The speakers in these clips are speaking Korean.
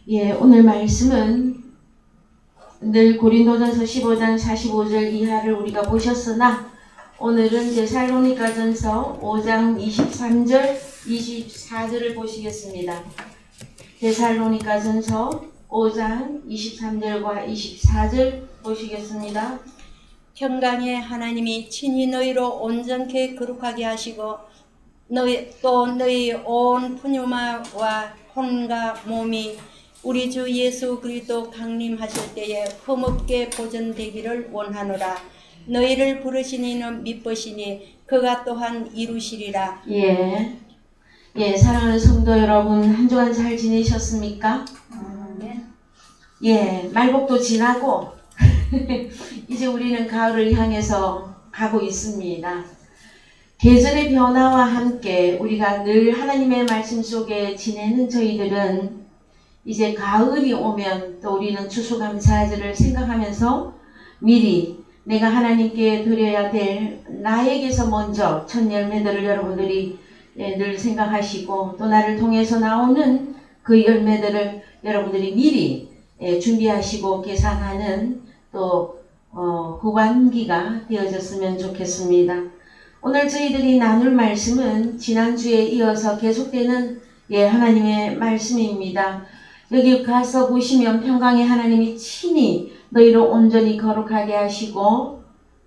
예, 오늘 말씀은 늘 고린도전서 15장 45절 이하를 우리가 보셨으나 오늘은 데살로니가전서 5장 23절 24절을 보시겠습니다. 데살로니가전서 5장 23절과 24절 보시겠습니다. 평강의 하나님이 친히 너희로 온전케 거룩하게 하시고 너희 온 푸뉴마와 혼과 몸이 우리 주 예수 그리스도 강림하실 때에 흠없게 보존되기를 원하노라. 너희를 부르신 이는 미쁘시니 그가 또한 이루시리라. 사랑하는 성도 여러분, 한 주간 잘 지내셨습니까? 말복도 지나고 이제 우리는 가을을 향해서 가고 있습니다. 계절의 변화와 함께 우리가 늘 하나님의 말씀 속에 지내는 저희들은 이제 가을이 오면 또 우리는 추수감사절을 생각하면서 미리 내가 하나님께 드려야 될 나에게서 먼저 첫 열매들을 여러분들이 늘 생각하시고 또 나를 통해서 나오는 그 열매들을 여러분들이 미리 준비하시고 계산하는 또 후반기가 되어졌으면 좋겠습니다. 오늘 저희들이 나눌 말씀은 지난주에 이어서 계속되는 하나님의 말씀입니다. 여기 가서 보시면 평강의 하나님이 친히 너희를 온전히 거룩하게 하시고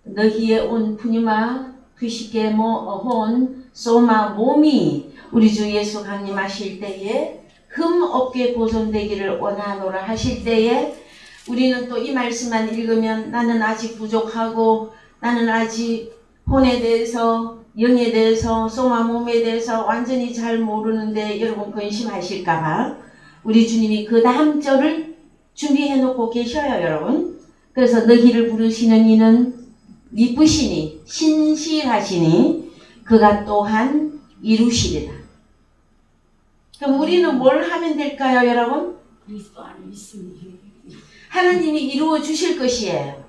너희의 온 푸뉴마 피시게 혼 소마 몸이 우리 주 예수 강림하실 때에 흠 없게 보존되기를 원하노라 하실 때에 우리는 또 이 말씀만 읽으면 나는 아직 부족하고 나는 아직 혼에 대해서 영에 대해서 소마 몸에 대해서 완전히 잘 모르는데 여러분 근심하실까봐 우리 주님이 그 다음 절을 준비해 놓고 계셔요, 여러분. 그래서 너희를 부르시는 이는 미쁘시니 신실하시니 그가 또한 이루시리라. 그럼 우리는 뭘 하면 될까요, 여러분? 그리스도 안에 있으니 하나님이 이루어 주실 것이에요.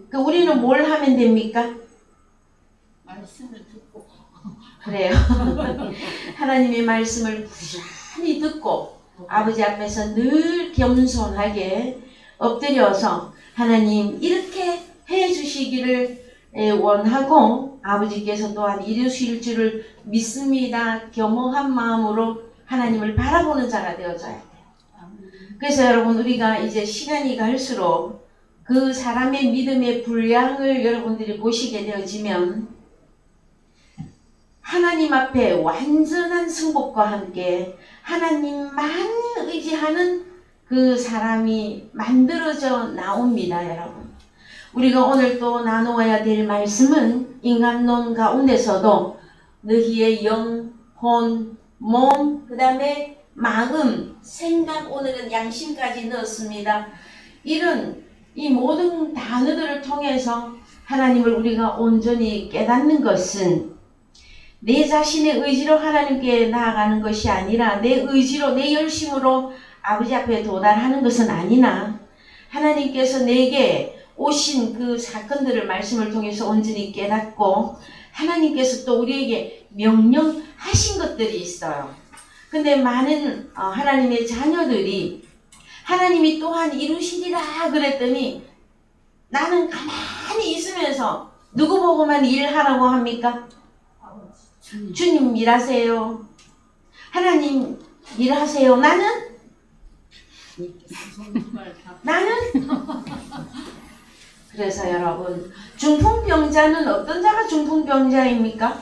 그 우리는 뭘 하면 됩니까? 말씀을 듣고 그래요. 하나님의 말씀을 부지런히 듣고 아버지 앞에서 늘 겸손하게 엎드려서 하나님 이렇게 해 주시기를 원하고 아버지께서 또한 이루실 줄을 믿습니다. 겸허한 마음으로 하나님을 바라보는 자가 되어져야 돼요. 그래서 여러분 우리가 이제 시간이 갈수록 그 사람의 믿음의 분량을 여러분들이 보시게 되어지면 하나님 앞에 완전한 승복과 함께 하나님만 의지하는 그 사람이 만들어져 나옵니다, 여러분. 우리가 오늘 또 나누어야 될 말씀은 인간론 가운데서도 너희의 영, 혼, 몸, 그 다음에 마음, 생각, 오늘은 양심까지 넣었습니다. 이런 이 모든 단어들을 통해서 하나님을 우리가 온전히 깨닫는 것은 내 자신의 의지로 하나님께 나아가는 것이 아니라 내 의지로 내 열심으로 아버지 앞에 도달하는 것은 아니나 하나님께서 내게 오신 그 사건들을 말씀을 통해서 온전히 깨닫고 하나님께서 또 우리에게 명령하신 것들이 있어요. 근데 많은 하나님의 자녀들이 하나님이 또한 이루시리라 그랬더니 나는 가만히 있으면서 누구 보고만 일하라고 합니까? 주님 일하세요. 하나님 일하세요. 나는 그래서 여러분 중풍병자는 어떤 자가 중풍병자입니까?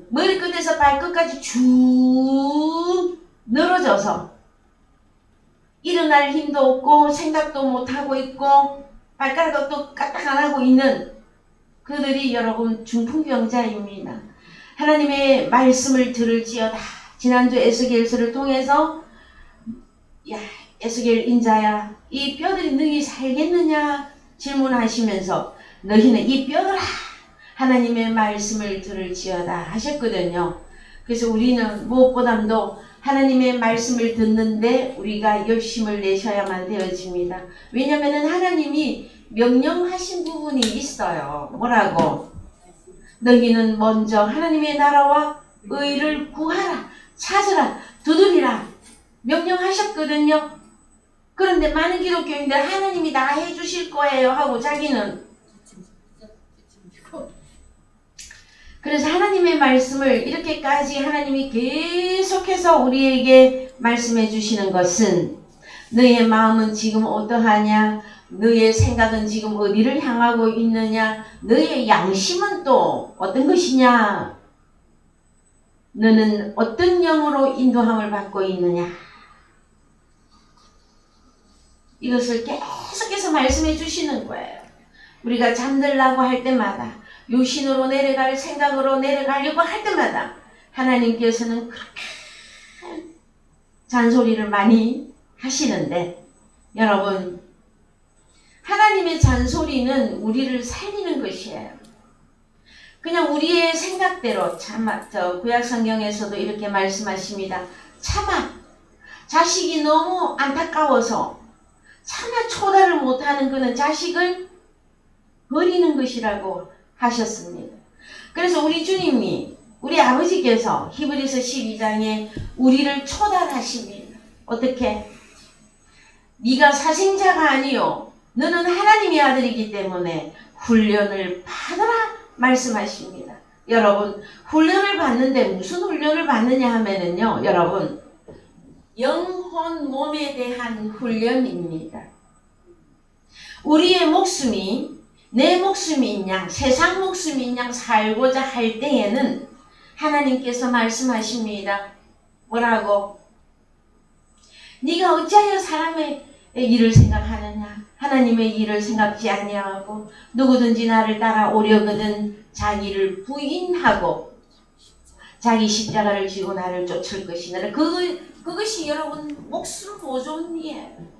머리끝에서 발끝까지 쭉 늘어져서 일어날 힘도 없고 생각도 못하고 있고 발가락도 까딱 안 하고 있는 그들이 여러분 중풍병자입니다. 하나님의 말씀을 들을지어다. 지난주 에스겔서를 통해서 에스겔 인자야 이 뼈들이 너희 살겠느냐 질문하시면서 너희는 이 뼈들아 하나님의 말씀을 들을지어다 하셨거든요. 그래서 우리는 무엇보다도 하나님의 말씀을 듣는데 우리가 열심을 내셔야만 되어집니다. 왜냐하면 하나님이 명령하신 부분이 있어요. 뭐라고? 너희는 먼저 하나님의 나라와 의를 구하라, 찾으라, 두드리라. 명령하셨거든요. 그런데 많은 기독교인들 하나님이 다 해주실 거예요 하고 자기는 그래서 하나님의 말씀을 이렇게까지 하나님이 계속해서 우리에게 말씀해 주시는 것은 너의 마음은 지금 어떠하냐? 너의 생각은 지금 어디를 향하고 있느냐? 너의 양심은 또 어떤 것이냐? 너는 어떤 영으로 인도함을 받고 있느냐? 이것을 계속해서 말씀해 주시는 거예요. 우리가 잠들라고 할 때마다 유신으로 내려갈 생각으로 내려가려고 할 때마다 하나님께서는 그렇게 잔소리를 많이 하시는데 여러분 하나님의 잔소리는 우리를 살리는 것이에요. 그냥 우리의 생각대로 구약 성경에서도 이렇게 말씀하십니다. 차마 자식이 너무 안타까워서 차마 초달을 못하는 그는 자식을 버리는 것이라고 하셨습니다. 그래서 우리 주님이 우리 아버지께서 히브리서 12장에 우리를 초달하십니다. 어떻게? 네가 사생자가 아니요 너는 하나님의 아들이기 때문에 훈련을 받으라 말씀하십니다. 여러분 훈련을 받는데 무슨 훈련을 받느냐 하면은요 여러분 영혼 몸에 대한 훈련입니다. 우리의 목숨이 내 목숨인 양 세상 목숨인 양 살고자 할 때에는 하나님께서 말씀하십니다. 뭐라고? 네가 어찌하여 사람의 일을 생각하느냐? 하나님의 일을 생각지 아니하고 누구든지 나를 따라오려거든 자기를 부인하고 자기 십자가를 지고 나를 쫓을 것이니라. 그것이 여러분 목숨 보존이에요.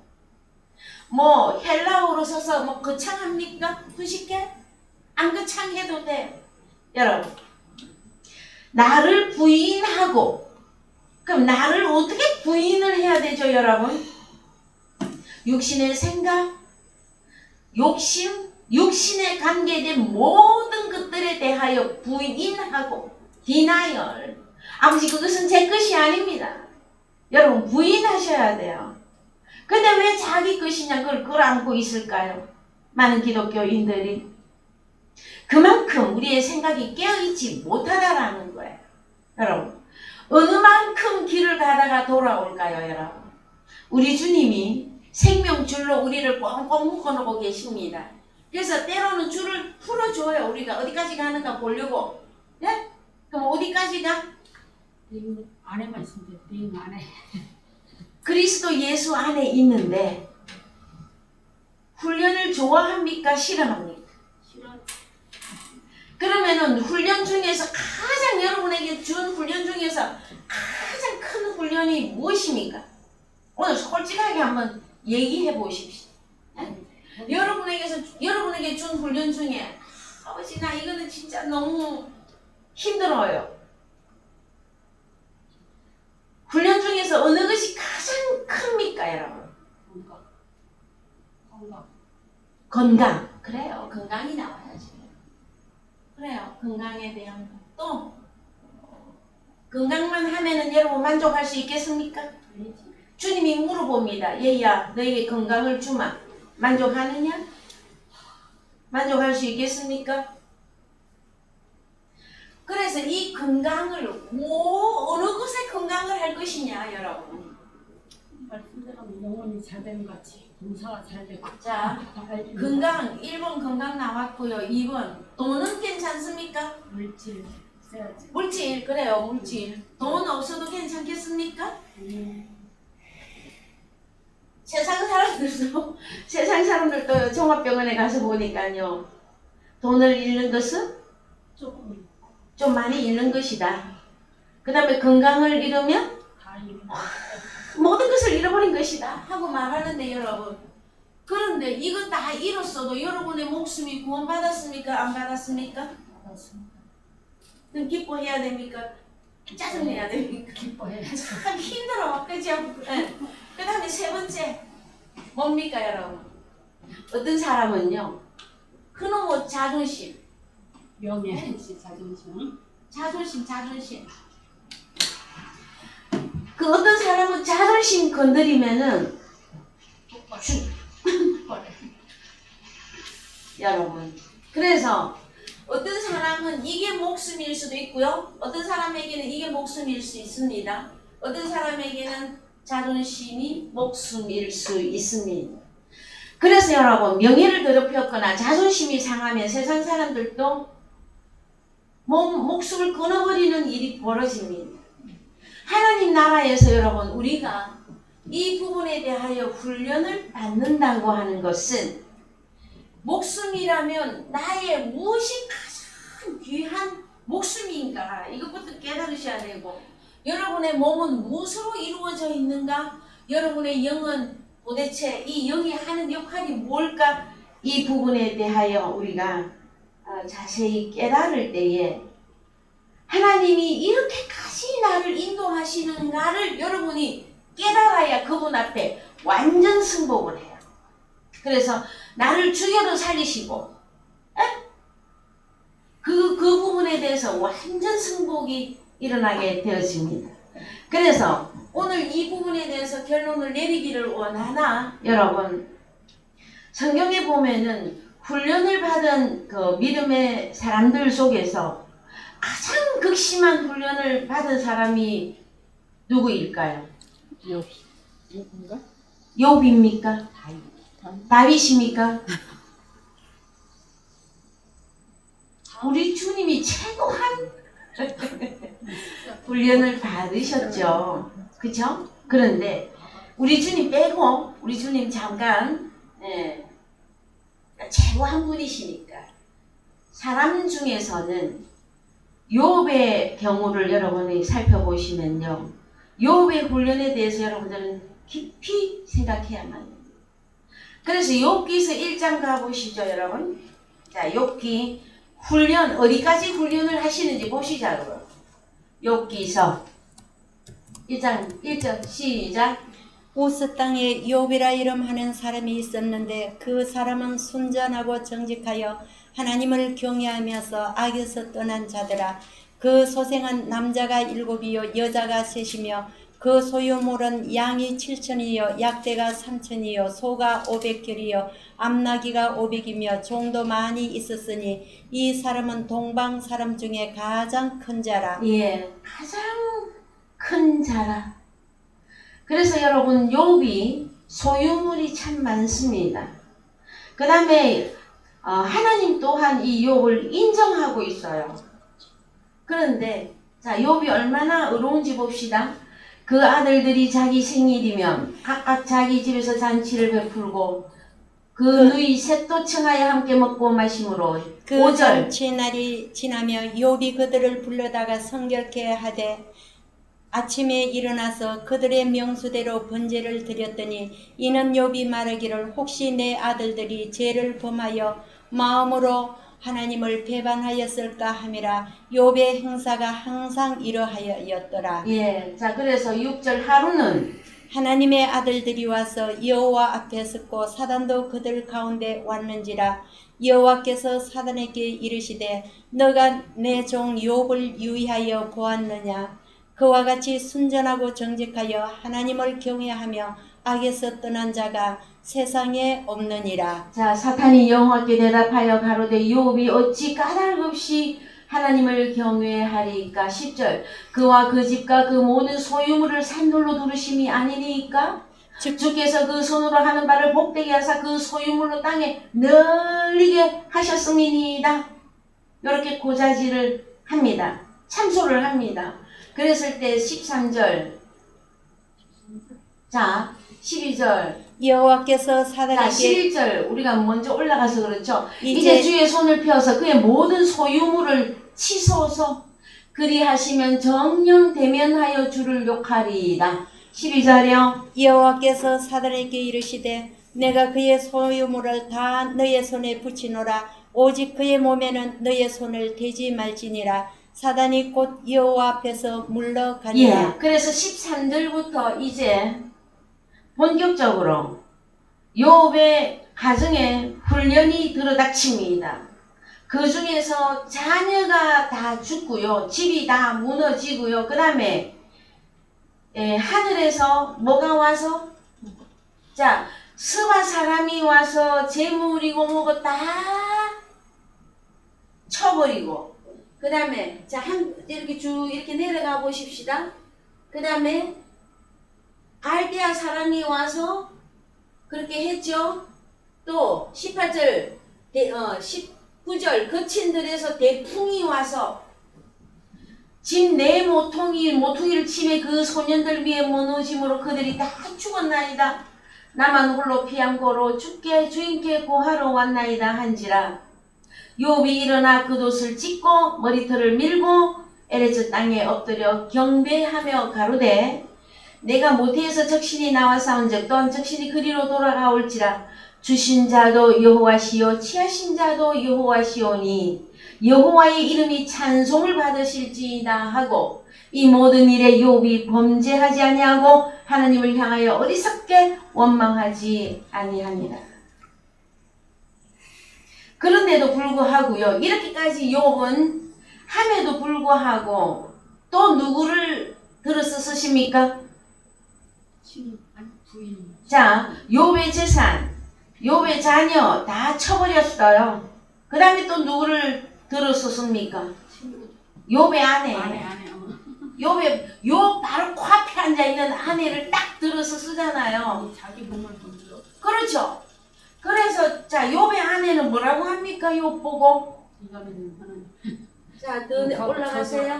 뭐 헬라어로 써서 뭐 거창합니까? 90개? 안 거창해도 돼. 여러분 나를 부인하고 그럼 나를 어떻게 부인을 해야 되죠 여러분? 육신의 생각, 욕심, 육신에 관계된 모든 것들에 대하여 부인하고 denial. 아버지 그것은 제 것이 아닙니다. 여러분 부인하셔야 돼요. 근데 왜 자기 것이냐 그걸 끌어안고 있을까요? 많은 기독교인들이 그만큼 우리의 생각이 깨어있지 못하다라는 거예요. 여러분 어느 만큼 길을 가다가 돌아올까요 여러분? 우리 주님이 생명줄로 우리를 꽁꽁 묶어놓고 계십니다. 그래서 때로는 줄을 풀어줘요. 우리가 어디까지 가는가 보려고. 네? 그럼 어디까지 가? 링 안에만 있으면 돼. 링 안에. 그리스도 예수 안에 있는데 훈련을 좋아합니까? 싫어합니까? 싫어. 그러면은 훈련 중에서 가장 여러분에게 준 훈련 중에서 가장 큰 훈련이 무엇입니까? 오늘 솔직하게 한번 얘기해 보십시오. 여러분에게 준 훈련 중에 아버지 나 이거는 진짜 너무 힘들어요. 훈련 중에서 어느 것이 가장 큽니까 여러분? 건강. 그래요. 건강이 나와야지. 그래요. 건강에 대한 것도 건강만 하면은 여러분 만족할 수 있겠습니까? 주님이 물어봅니다. 얘야 너에게 건강을 주마. 만족하느냐? 만족할 수 있겠습니까? 그래서 이 건강을 어느 것에 건강을 할 것이냐 여러분. 말씀대로 영혼이 잘 되는 것 같이 공사가 잘 되고. 자 건강 1번 건강 나왔고요. 2번 돈은 괜찮습니까? 물질 써야지. 물질 그래요. 물질 돈 없어도 괜찮겠습니까? 세상 사람들도 종합병원에 가서 보니까요 돈을 잃는 것은 조금 좀 많이 잃는 것이다. 그 다음에 건강을 잃으면 다 잃은 모든 것을 잃어버린 것이다 하고 말하는데 여러분 그런데 이거 다 잃었어도 여러분의 목숨이 구원받았습니까? 안 받았습니까? 받았습니다. 그럼 기뻐해야 됩니까? 짜증내야 됩니까? 기뻐해야죠. 참 힘들어. 그죠? 네. 그 다음에 세 번째 뭡니까 여러분? 어떤 사람은요 그놈의 자존심 명예, 자존심. 자존심 그 어떤 사람은 자존심 건드리면은 여러분, 그래서 어떤 사람은 이게 목숨일 수도 있고요. 어떤 사람에게는 이게 목숨일 수 있습니다. 어떤 사람에게는 자존심이 목숨일 수 있습니다. 그래서 여러분, 명예를 더럽혔거나 자존심이 상하면 세상 사람들도 목숨을 끊어버리는 일이 벌어집니다. 하나님 나라에서 여러분, 우리가 이 부분에 대하여 훈련을 받는다고 하는 것은 목숨이라면 나의 무엇이 가장 귀한 목숨인가, 이것부터 깨달으셔야 되고, 여러분의 몸은 무엇으로 이루어져 있는가, 여러분의 영은 도대체 이 영이 하는 역할이 뭘까, 이 부분에 대하여 우리가 자세히 깨달을 때에 하나님이 이렇게까지 나를 인도하시는가를 여러분이 깨달아야 그분 앞에 완전 승복을 해요. 그래서 나를 죽여도 살리시고 그 부분에 대해서 완전 승복이 일어나게 되어집니다. 그래서 오늘 이 부분에 대해서 결론을 내리기를 원하나, 여러분, 성경에 보면은 훈련을 받은 그 믿음의 사람들 속에서 가장 극심한 훈련을 받은 사람이 누구일까요? 욥인가? 욥입니까? 다윗입니까? 우리 주님이 최고한 훈련을 받으셨죠. 그쵸? 그런데 우리 주님 빼고, 우리 주님 잠깐 최고한 분이시니까 사람 중에서는 욥의 경우를 여러분이 살펴보시면요, 욥의 훈련에 대해서 여러분들은 깊이 생각해야만 합니다. 그래서 욥기서 1장 가보시죠, 여러분. 자, 욥기 훈련, 어디까지 훈련을 하시는지 보시자고요. 욥기서 1장 1절 시작. 우스 땅에 욥이라 이름하는 사람이 있었는데 그 사람은 순전하고 정직하여 하나님을 경외하면서 악에서 떠난 자더라. 그 소생은 남자가 7이요 여자가 3이며 그 소유물은 양이 7천이요 약대가 3천이요 소가 500결이요 암나기가 500이며 종도 많이 있었으니 이 사람은 동방 사람 중에 가장 큰 자라. 예, 가장 큰 자라. 그래서 여러분, 욥이 소유물이 참 많습니다. 그 다음에 하나님 또한 이 욥을 인정하고 있어요. 그런데 자, 욥이 얼마나 의로운지 봅시다. 그 아들들이 자기 생일이면 각각 자기 집에서 잔치를 베풀고 그 누이 셋도 청하여 함께 먹고 마심으로. 그 5절. 잔치 날이 지나며 욥이 그들을 불러다가 성결케 하되 아침에 일어나서 그들의 명수대로 번제를 드렸더니 이는 욥이 말하기를 혹시 내 아들들이 죄를 범하여 마음으로 하나님을 배반하였을까 함이라. 욥의 행사가 항상 이러하였더라. 예, 자, 그래서 6절 하루는 하나님의 아들들이 와서 여호와 앞에 섰고 사단도 그들 가운데 왔는지라. 여호와께서 사단에게 이르시되 너가 내 종 욥을 유의하여 보았느냐. 그와 같이 순전하고 정직하여 하나님을 경외하며 악에서 떠난 자가 세상에 없느니라. 자, 사탄이 여호와께 대답하여 가로되 욥이 어찌 까닭 없이 하나님을 경외하리까. 10절. 그와 그 집과 그 모든 소유물을 산돌로 두르심이 아니니까. 주께서 그 손으로 하는 바를 복되게 하사 그 소유물로 땅에 널리게 하셨음이니이다. 이렇게 고자질을 합니다. 참소를 합니다. 그랬을 때 13절. 자, 12절. 여호와께서 자, 사단에게 11절. 우리가 먼저 올라가서 그렇죠. 이제 이제 주의 손을 펴서 그의 모든 소유물을 치소서. 그리하시면 정령 대면하여 주를 욕하리이다. 12절이요. 여호와께서 사단에게 이르시되 내가 그의 소유물을 다 너의 손에 붙이노라. 오직 그의 몸에는 너의 손을 대지 말지니라. 사단이 곧 여호와 앞에서 물러가니라. 예. 그래서 13절부터 이제 본격적으로 욥의 가정에 훈련이 들어닥칩니다. 그 중에서 자녀가 다 죽고요. 집이 다 무너지고요. 그 다음에 하늘에서 뭐가 와서 자 스바 사람이 와서 재물이고 뭐고 다 쳐버리고 그 다음에 자 이렇게 쭉 이렇게 내려가 보십시다. 그 다음에 갈대아 사람이 와서 그렇게 했죠. 또 18절 19절 거친들에서 대풍이 와서 집 내 모퉁이를 치매 그 소년들 위에 무너짐으로 그들이 다 죽었나이다. 나만 홀로 피한고로 주인께 고하러 왔나이다 한지라. 욥이 일어나 겉옷을 찢고 머리털을 밀고 에레즈 땅에 엎드려 경배하며 가로되 내가 모태에서 적신이 나와 싸운즉 또한 적신이 그리로 돌아가올지라. 주신 자도 여호와시요 취하신 자도 여호와시오니 여호와의 이름이 찬송을 받으실지이다 하고 이 모든 일에 욥이 범죄하지 아니하고 하나님을 향하여 어리석게 원망하지 아니하니라. 그런데도 불구하고요, 이렇게까지 욥은 함에도 불구하고 또 누구를 들어서 쓰십니까? 부인. 자, 욥의 재산, 욥의 자녀 다 쳐버렸어요. 그 다음에 또 누구를 들어서 씁니까? 욥의 아내. 욥 바로 코앞에 앉아있는 아내를 딱 들어서 쓰잖아요. 자기 몸을 던져. 그렇죠. 그래서 자 욥의 아내는 뭐라고 합니까? 욥 보고 이거는 하는. 자 더 올라가세요.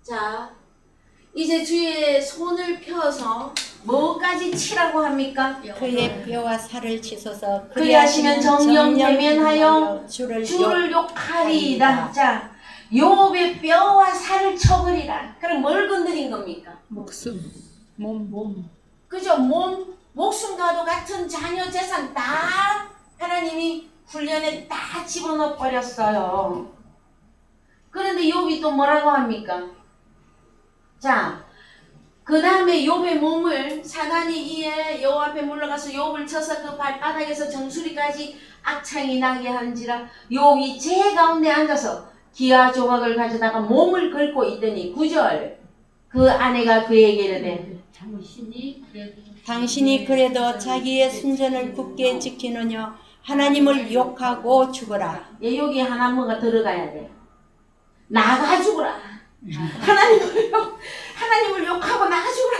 자 이제 주의 손을 펴서 뭐까지 치라고 합니까? 그의 뼈와 살을 치소서 그리하시면 정령 대면하여 주를 욕하리이다. 자 욥의 뼈와 살을 쳐버리라. 그럼 뭘 건드린 겁니까? 목숨. 몸. 그죠? 목숨과도 같은 자녀 재산 다 하나님이 훈련에 다 집어넣어 버렸어요. 그런데 욥이 또 뭐라고 합니까? 자, 그 다음에 욥의 몸을 사단이 이에 여호와 앞에 물러가서 욥을 쳐서 그 발바닥에서 정수리까지 악창이 나게 한지라. 욥이 제 가운데 앉아서 기와 조각을 가져다가 몸을 긁고 있더니 9절 그 아내가 그에게 이르되 당신이 그래도 자기의 순전을 굳게 지키느냐 하나님을 욕하고 죽어라. 예, 여기 하나 뭐가 들어가야 돼. 나가 죽어라. 하나님을 욕하고 나가 죽어라.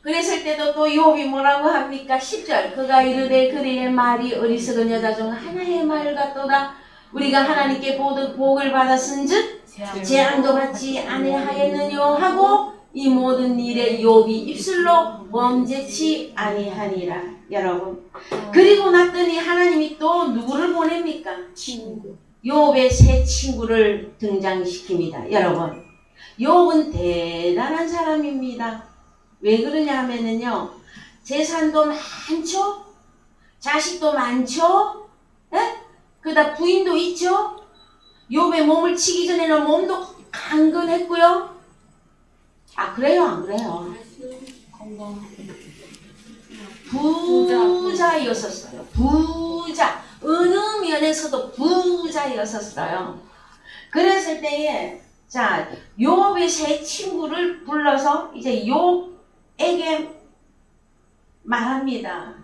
그랬을 때도 또 욥이 뭐라고 합니까? 10절 그가 이르되 그대의 말이 어리석은 여자 중 하나의 말 같도다. 우리가 하나님께 복을 받았은즉 재앙도 받지 아니하였느뇨 하고 이 모든 일에 욥이 입술로 범죄치 아니하니라. 여러분 그리고 났더니 하나님이 또 누구를 보냅니까? 친구. 욥의 새 친구를 등장시킵니다. 여러분 욥은 대단한 사람입니다. 왜 그러냐 하면은요 재산도 많죠, 자식도 많죠, 그다 부인도 있죠. 욥의 몸을 치기 전에는 몸도 강건했고요. 아 그래요 안 그래요? 부자였었어요. 부자. 어느 면에서도 부자였었어요. 그랬을 때에 자 욥의 새 친구를 불러서 이제 욥에게 말합니다.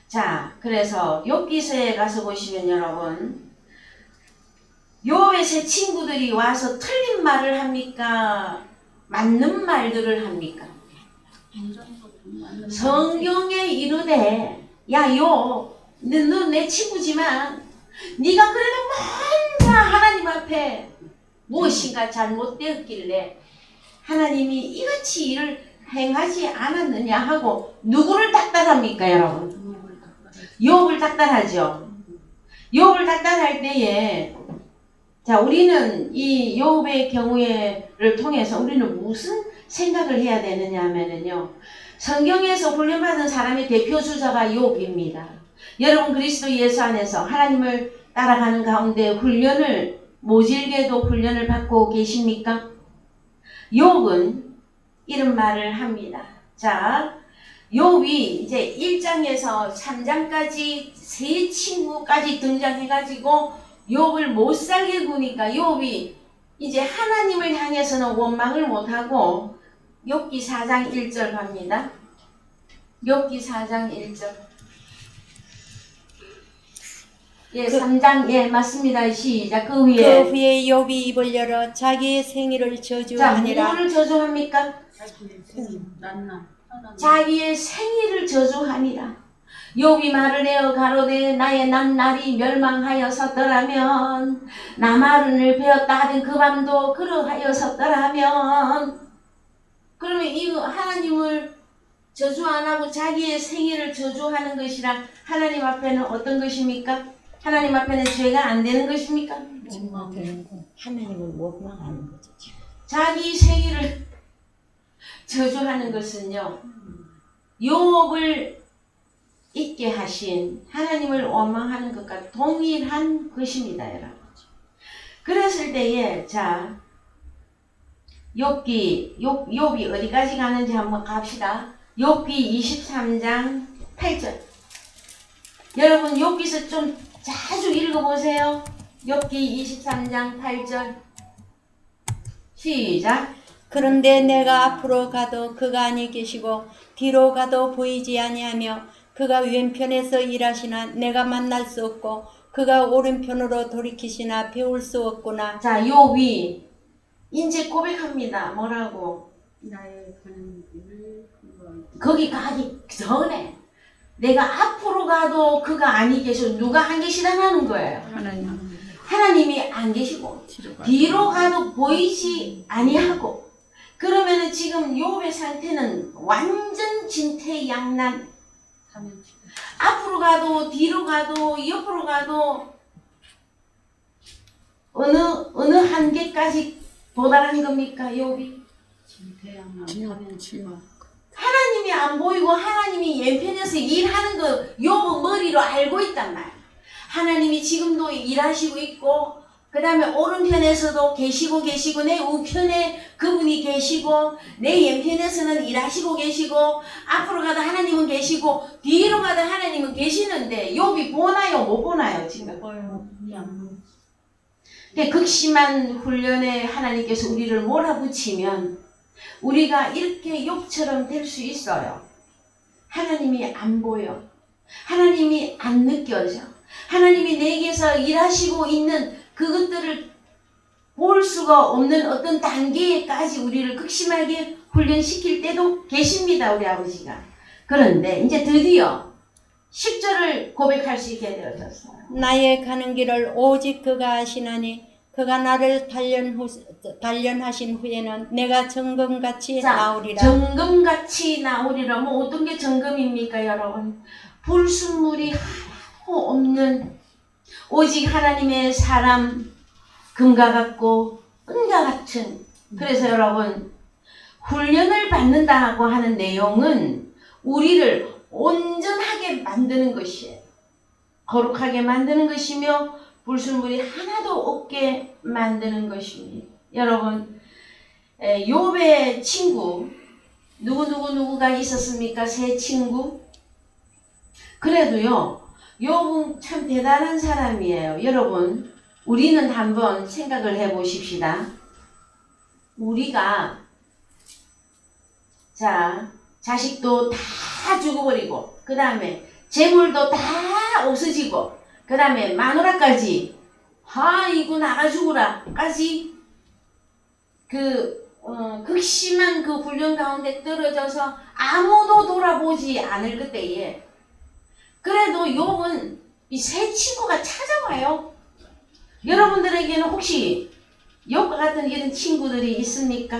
자 그래서 욥기서에 가서 보시면 여러분 욥의 새 친구들이 와서 틀린 말을 합니까? 맞는 말들을 합니까? 성경에 이르되 야 욥 너 내 친구지만 네가 그래도 맨날 하나님 앞에 무엇인가 잘못되었길래 하나님이 이같이 일을 행하지 않았느냐 하고 누구를 닥달합니까 여러분? 욥을 닥달하죠. 욥을 닥달할 때에 자 우리는 이 욥의 경우를 통해서 우리는 무슨 생각을 해야 되느냐 하면은요 성경에서 훈련받은 사람의 대표 주자가 욥입니다. 여러분 그리스도 예수 안에서 하나님을 따라가는 가운데 훈련을 모질게도 훈련을 받고 계십니까? 욥은 이런 말을 합니다. 자 욥이 이제 1장에서 3장까지 세 친구까지 등장해가지고 욥을 못살게 구니까 욥이 이제 하나님을 향해서는 원망을 못하고 욥기 4장 1절 갑니다. 욥기 4장 1절. 예, 3장, 예, 맞습니다. 시작. 그 그 위에. 후에 욥이 입을 열어 자기의 생일을 자, 저주하니라. 누구를 저주합니까? 자기의 생일, 난나, 편안함. 자기의 생일을 저주하니라. 욥이 말을 내어 가로되 나의 난날이 멸망하였었더라면 나 마른을 베었다 하던 그 밤도 그러하였었더라면. 그러면 이 하나님을 저주 안 하고 자기의 생일을 저주하는 것이라 하나님 앞에는 어떤 것입니까? 하나님 앞에는 죄가 안 되는 것입니까? 하나님을 원망하는 거죠. 자기 생일을 저주하는 것은요, 욥을 잊게 하신 하나님을 원망하는 것과 동일한 것입니다, 여러분. 그랬을 때에 자, 욥이 어디까지 가는지 한번 갑시다. 욥기 23장 8절. 여러분 욥기서 좀 자주 읽어보세요. 욥기 23장 8절. 시작. 그런데 내가 앞으로 가도 그가 아니 계시고 뒤로 가도 보이지 아니하며 그가 왼편에서 일하시나 내가 만날 수 없고 그가 오른편으로 돌이키시나 배울 수 없구나. 자, 욥이 이제 고백합니다. 뭐라고? 나의 가는 길을 거기 가기 전에 내가 앞으로 가도 그가 아니 계시고 누가 안 계시다는 거예요. 하나님이 안 계시고 뒤로 가도 보이지 아니하고. 그러면은 지금 욥의 상태는 완전 진퇴양난. 앞으로 가도 뒤로 가도 옆으로 가도 어느 한계까지 도달한 겁니까, 욥이? 진태양만 사면치마. 하나님이 안 보이고 하나님이 왼편에서 일하는 거 욥은 머리로 알고 있단 말이야. 하나님이 지금도 일하시고 있고 그 다음에 오른편에서도 계시고 내 우편에 그분이 계시고 내 왼편에서는 일하시고 계시고 앞으로 가다 하나님은 계시고 뒤로 가다 하나님은 계시는데 욥이 보나요 못 보나요 지금? 극심한 훈련에 하나님께서 우리를 몰아붙이면 우리가 이렇게 욥처럼 될 수 있어요. 하나님이 안 보여. 하나님이 안 느껴져. 하나님이 내게서 일하시고 있는 그것들을 볼 수가 없는 어떤 단계까지 우리를 극심하게 훈련시킬 때도 계십니다. 우리 아버지가. 그런데 이제 드디어 10절을 고백할 수 있게 되어졌어요. 나의 가는 길을 오직 그가 아시나니 그가 나를 단련하신 후에는 내가 정금같이 나오리라. 정금같이 나오리라. 뭐 어떤 게 정금입니까, 여러분? 불순물이 하나도 없는 오직 하나님의 사람, 금과 같고 은과 같은. 그래서 여러분 훈련을 받는다고 하는 내용은 우리를 온전하게 만드는 것이에요. 거룩하게 만드는 것이며 불순물이 하나도 없게 만드는 것입니다. 여러분, 욥의 친구 누구가 있었습니까? 세 친구? 그래도요, 욥은 참 대단한 사람이에요. 여러분, 우리는 한번 생각을 해보십시다. 우리가 자식도 다 죽어버리고 그 다음에 재물도 다 없어지고 그 다음에 마누라까지 이거 나가 죽으라 까지 극심한 그 훈련 가운데 떨어져서 아무도 돌아보지 않을 그때에 그래도 욥은 이 세 친구가 찾아와요. 여러분들에게는 혹시 욥과 같은 이런 친구들이 있습니까?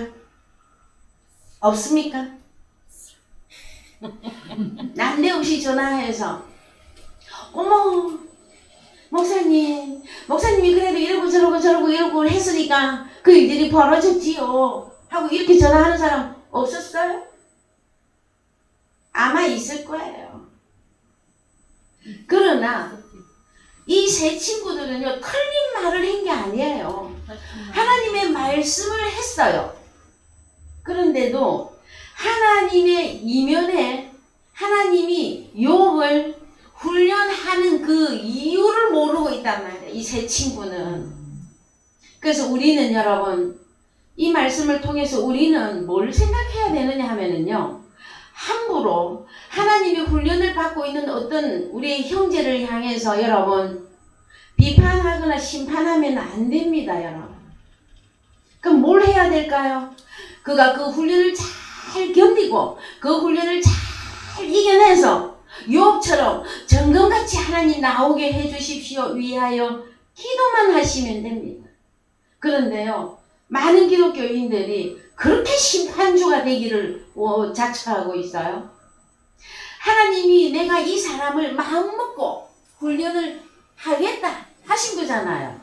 없습니까? 난데없이 전화해서 어머 목사님이 그래도 이러고 했으니까 그 일들이 벌어졌지요 하고 이렇게 전화하는 사람 없었어요? 아마 있을 거예요. 그러나 이 세 친구들은요 틀린 말을 한 게 아니에요. 하나님의 말씀을 했어요. 그런데도 하나님의 이면에 하나님이 욥을 훈련하는 그 이유를 모르고 있단 말이에요. 이 세 친구는. 그래서 우리는 여러분 이 말씀을 통해서 우리는 뭘 생각해야 되느냐 하면은요. 함부로 하나님의 훈련을 받고 있는 어떤 우리의 형제를 향해서 여러분 비판하거나 심판하면 안 됩니다, 여러분. 그럼 뭘 해야 될까요? 그가 그 훈련을 잘 견디고 그 훈련을 잘 이겨내서 욥처럼 정금같이 하나님 나오게 해주십시오 위하여 기도만 하시면 됩니다. 그런데요, 많은 기독교인들이 그렇게 심판주가 되기를 자처하고 있어요. 하나님이 내가 이 사람을 마음먹고 훈련을 하겠다 하신 거잖아요.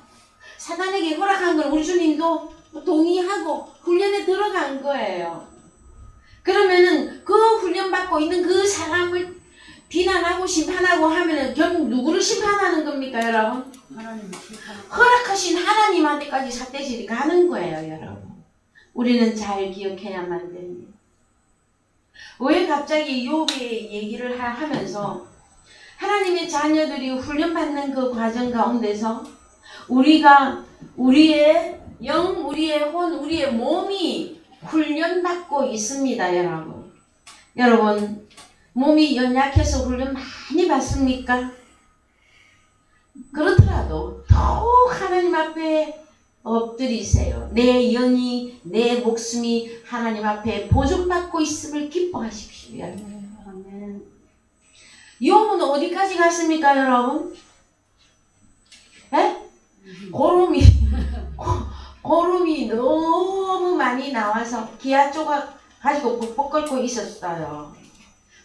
사단에게 허락한 걸 우리 주님도 동의하고 훈련에 들어간 거예요. 그러면은 그 훈련받고 있는 그 사람을 비난하고 심판하고 하면은 결국 누구를 심판하는 겁니까, 여러분? 하나님 심판. 허락하신 하나님한테까지 삿대질이 가는 거예요, 여러분. 우리는 잘 기억해야만 됩니다. 왜 갑자기 욥의 얘기를 하면서 하나님의 자녀들이 훈련받는 그 과정 가운데서 우리가 우리의 영, 우리의 혼, 우리의 몸이 훈련받고 있습니다, 여러분. 여러분, 몸이 연약해서 훈련 많이 받습니까? 그렇더라도 더욱 하나님 앞에 엎드리세요. 내 영이, 내 목숨이 하나님 앞에 보존받고 있음을 기뻐하십시오, 여러분. 아멘. 욥은 어디까지 갔습니까, 여러분? 에? 고름이 너무 많이 나와서 기아 조각 가지고 뻑뻑 끓고 있었어요.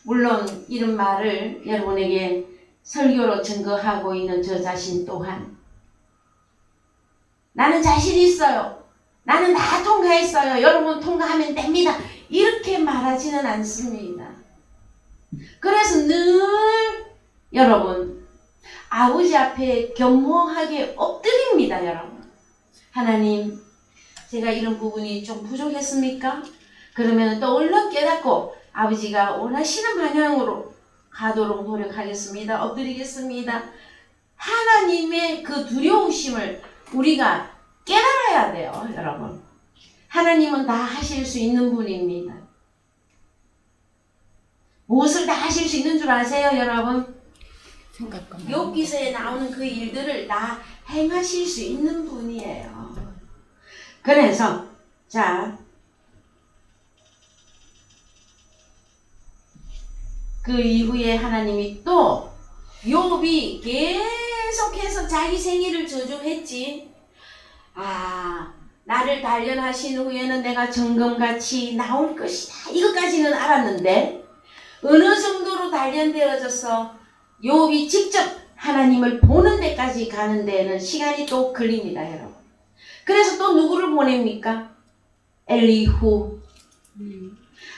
물론 이런 말을 여러분에게 설교로 증거하고 있는 저 자신 또한 나는 자신 있어요. 나는 다 통과했어요. 여러분 통과하면 됩니다. 이렇게 말하지는 않습니다. 그래서 늘 여러분 아버지 앞에 겸허하게 엎드립니다, 여러분. 하나님, 제가 이런 부분이 좀 부족했습니까? 그러면 또 얼른 깨닫고 아버지가 원하시는 방향으로 가도록 노력하겠습니다. 엎드리겠습니다. 하나님의 그 두려우심을 우리가 깨달아야 돼요, 여러분. 하나님은 다 하실 수 있는 분입니다. 무엇을 다 하실 수 있는 줄 아세요, 여러분? 욥기서에 나오는 그 일들을 다 행하실 수 있는 분이에요. 그래서 자, 그 이후에 하나님이 또 욥이 계속해서 자기 생일을 저주했지. 나를 단련하신 후에는 내가 정금같이 나올 것이다. 이것까지는 알았는데 어느 정도로 단련되어져서 욥이 직접 하나님을 보는 데까지 가는 데에는 시간이 또 걸립니다, 여러분. 그래서 또 누구를 보냅니까? 엘리후.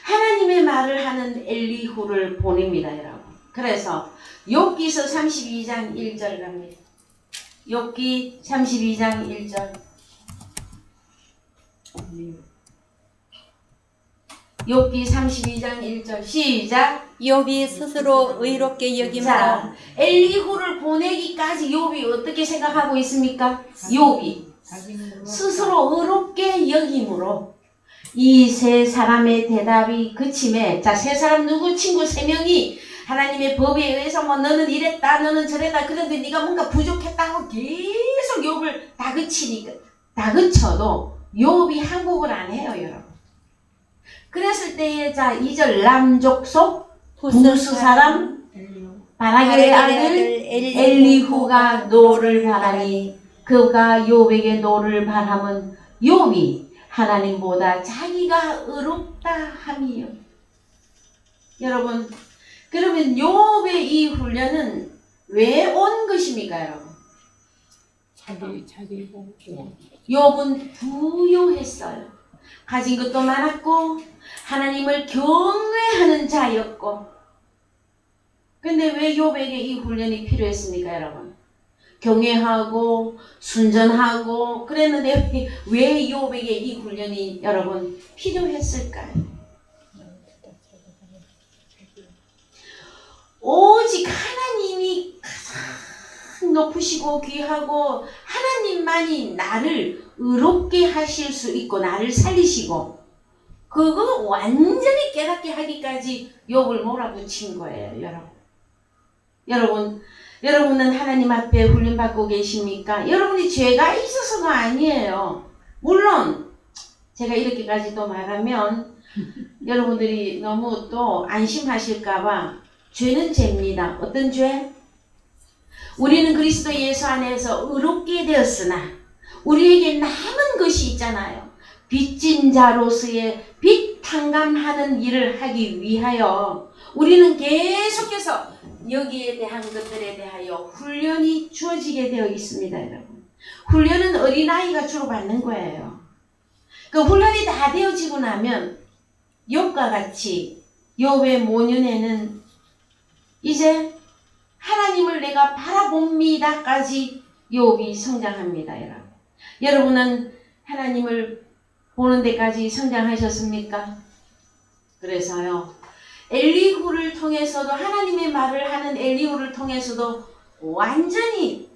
하나님의 말을 하는 엘리후를 보냅니다, 여러분. 그래서 욥기서 32장 1절 갑니다. 욥기 32장 1절. 욥기 32장 1절 시작. 욥이 스스로 의롭게 여김으로 자, 엘리후를 보내기까지 욥이 어떻게 생각하고 있습니까? 욥이 스스로 의롭게 여김으로 이 세 사람의 대답이 그침에, 자, 세 사람 누구? 친구 세 명이 하나님의 법에 의해서 뭐 너는 이랬다, 너는 저랬다, 그런데 네가 뭔가 부족했다고 계속 욥을 다그치니까, 다그쳐도 욥이 항복을 안 해요, 여러분. 그랬을 때에 자 2절 남족속 부스 사람 바라기의 아들 엘리후가 노를 바라니 그가 욥에게 노를 바람은 욥이 하나님보다 자기가 의롭다 함이요. 여러분, 그러면 욥의 이 훈련은 왜 온 것입니까, 여러분? 욥은 부유했어요. 가진 것도 많았고 하나님을 경외하는 자였고. 근데 왜 욥에게 이 훈련이 필요했습니까, 여러분? 경외하고 순전하고 그랬는데 왜 욥에게 이 훈련이 여러분 필요했을까요? 오직 하나님이 높으시고 귀하고 하나님만이 나를 의롭게 하실 수 있고 나를 살리시고 그거 완전히 깨닫게 하기까지 욥을 몰아붙인 거예요, 여러분. 여러분은 하나님 앞에 훈련받고 계십니까? 여러분이 죄가 있어서가 아니에요. 물론 제가 이렇게까지 또 말하면 여러분들이 너무 또 안심하실까봐 죄는 죄입니다. 어떤 죄? 우리는 그리스도 예수 안에서 의롭게 되었으나 우리에게 남은 것이 있잖아요. 빚진 자로서의 빚 탕감하는 일을 하기 위하여 우리는 계속해서 여기에 대한 것들에 대하여 훈련이 주어지게 되어 있습니다, 여러분. 훈련은 어린아이가 주로 받는 거예요. 그 훈련이 다 되어지고 나면 욥과 같이 욥의 모년에는 이제 하나님을 내가 바라봅니다까지 욥이 성장합니다, 여러분. 여러분은 하나님을 보는 데까지 성장하셨습니까? 그래서요, 엘리후를 통해서도 하나님의 말을 하는 엘리후를 통해서도 완전히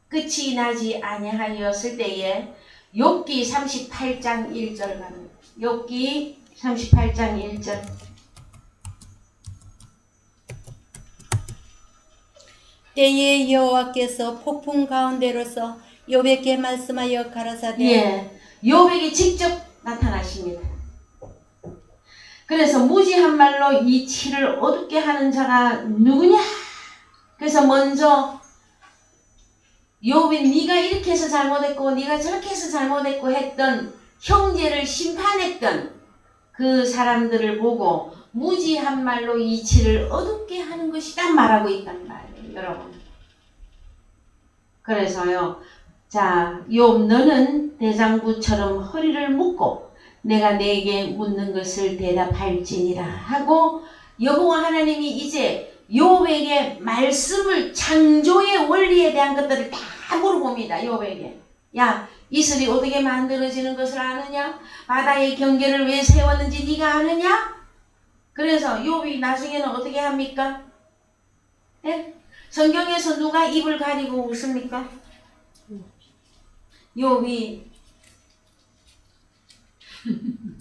끝이 나지 아니하였을 때에 욥기 38장 1절 갑니다. 욥기 38장 1절. 때에 여호와께서 폭풍 가운데로서 욥에게 말씀하여 가라사대 예, 욥에게 직접 나타나십니다. 그래서 무지한 말로 이 치를 어둡게 하는 자가 누구냐? 그래서 먼저 욥이 네가 이렇게 해서 잘못했고 네가 저렇게 해서 잘못했고 했던 형제를 심판했던 그 사람들을 보고 무지한 말로 이 치를 어둡게 하는 것이다 말하고 있단 말이에요, 여러분. 그래서요, 자, 욥 너는 대장부처럼 허리를 묶고 내가 내게 묻는 것을 대답할지니라 하고 여호와 하나님이 이제 욥에게 말씀을 창조의 원리에 대한 것들을 다 물어봅니다. 욥에게. 야, 이슬이 어떻게 만들어지는 것을 아느냐? 바다의 경계를 왜 세웠는지 네가 아느냐? 그래서 욥이 나중에는 어떻게 합니까? 예? 성경에서 누가 입을 가리고 웃습니까? 욥이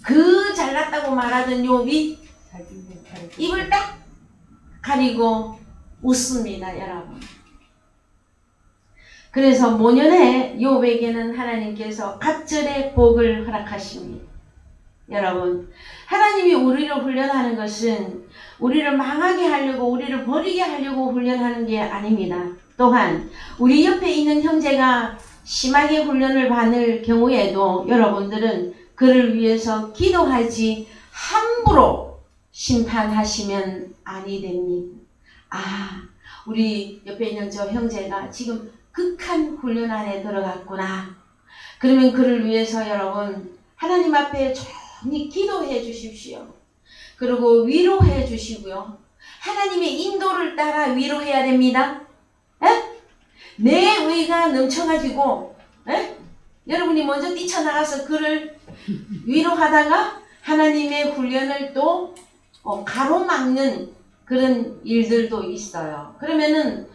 그 잘났다고 말하던 욥이 입을 딱 가리고 웃습니다, 여러분. 그래서 모년에 욥에게는 하나님께서 갑절의 복을 허락하십니다. 여러분, 하나님이 우리를 훈련하는 것은 우리를 망하게 하려고 우리를 버리게 하려고 훈련하는 게 아닙니다. 또한 우리 옆에 있는 형제가 심하게 훈련을 받을 경우에도 여러분들은 그를 위해서 기도하지 함부로 심판하시면 아니 됩니다. 아, 우리 옆에 있는 저 형제가 지금 극한 훈련 안에 들어갔구나. 그러면 그를 위해서 여러분 하나님 앞에 조용히 기도해 주십시오. 그리고 위로해 주시고요. 하나님의 인도를 따라 위로해야 됩니다. 에? 내 의가 넘쳐가지고 에? 여러분이 먼저 뛰쳐나가서 그를 위로하다가 하나님의 훈련을 또 가로막는 그런 일들도 있어요. 그러면은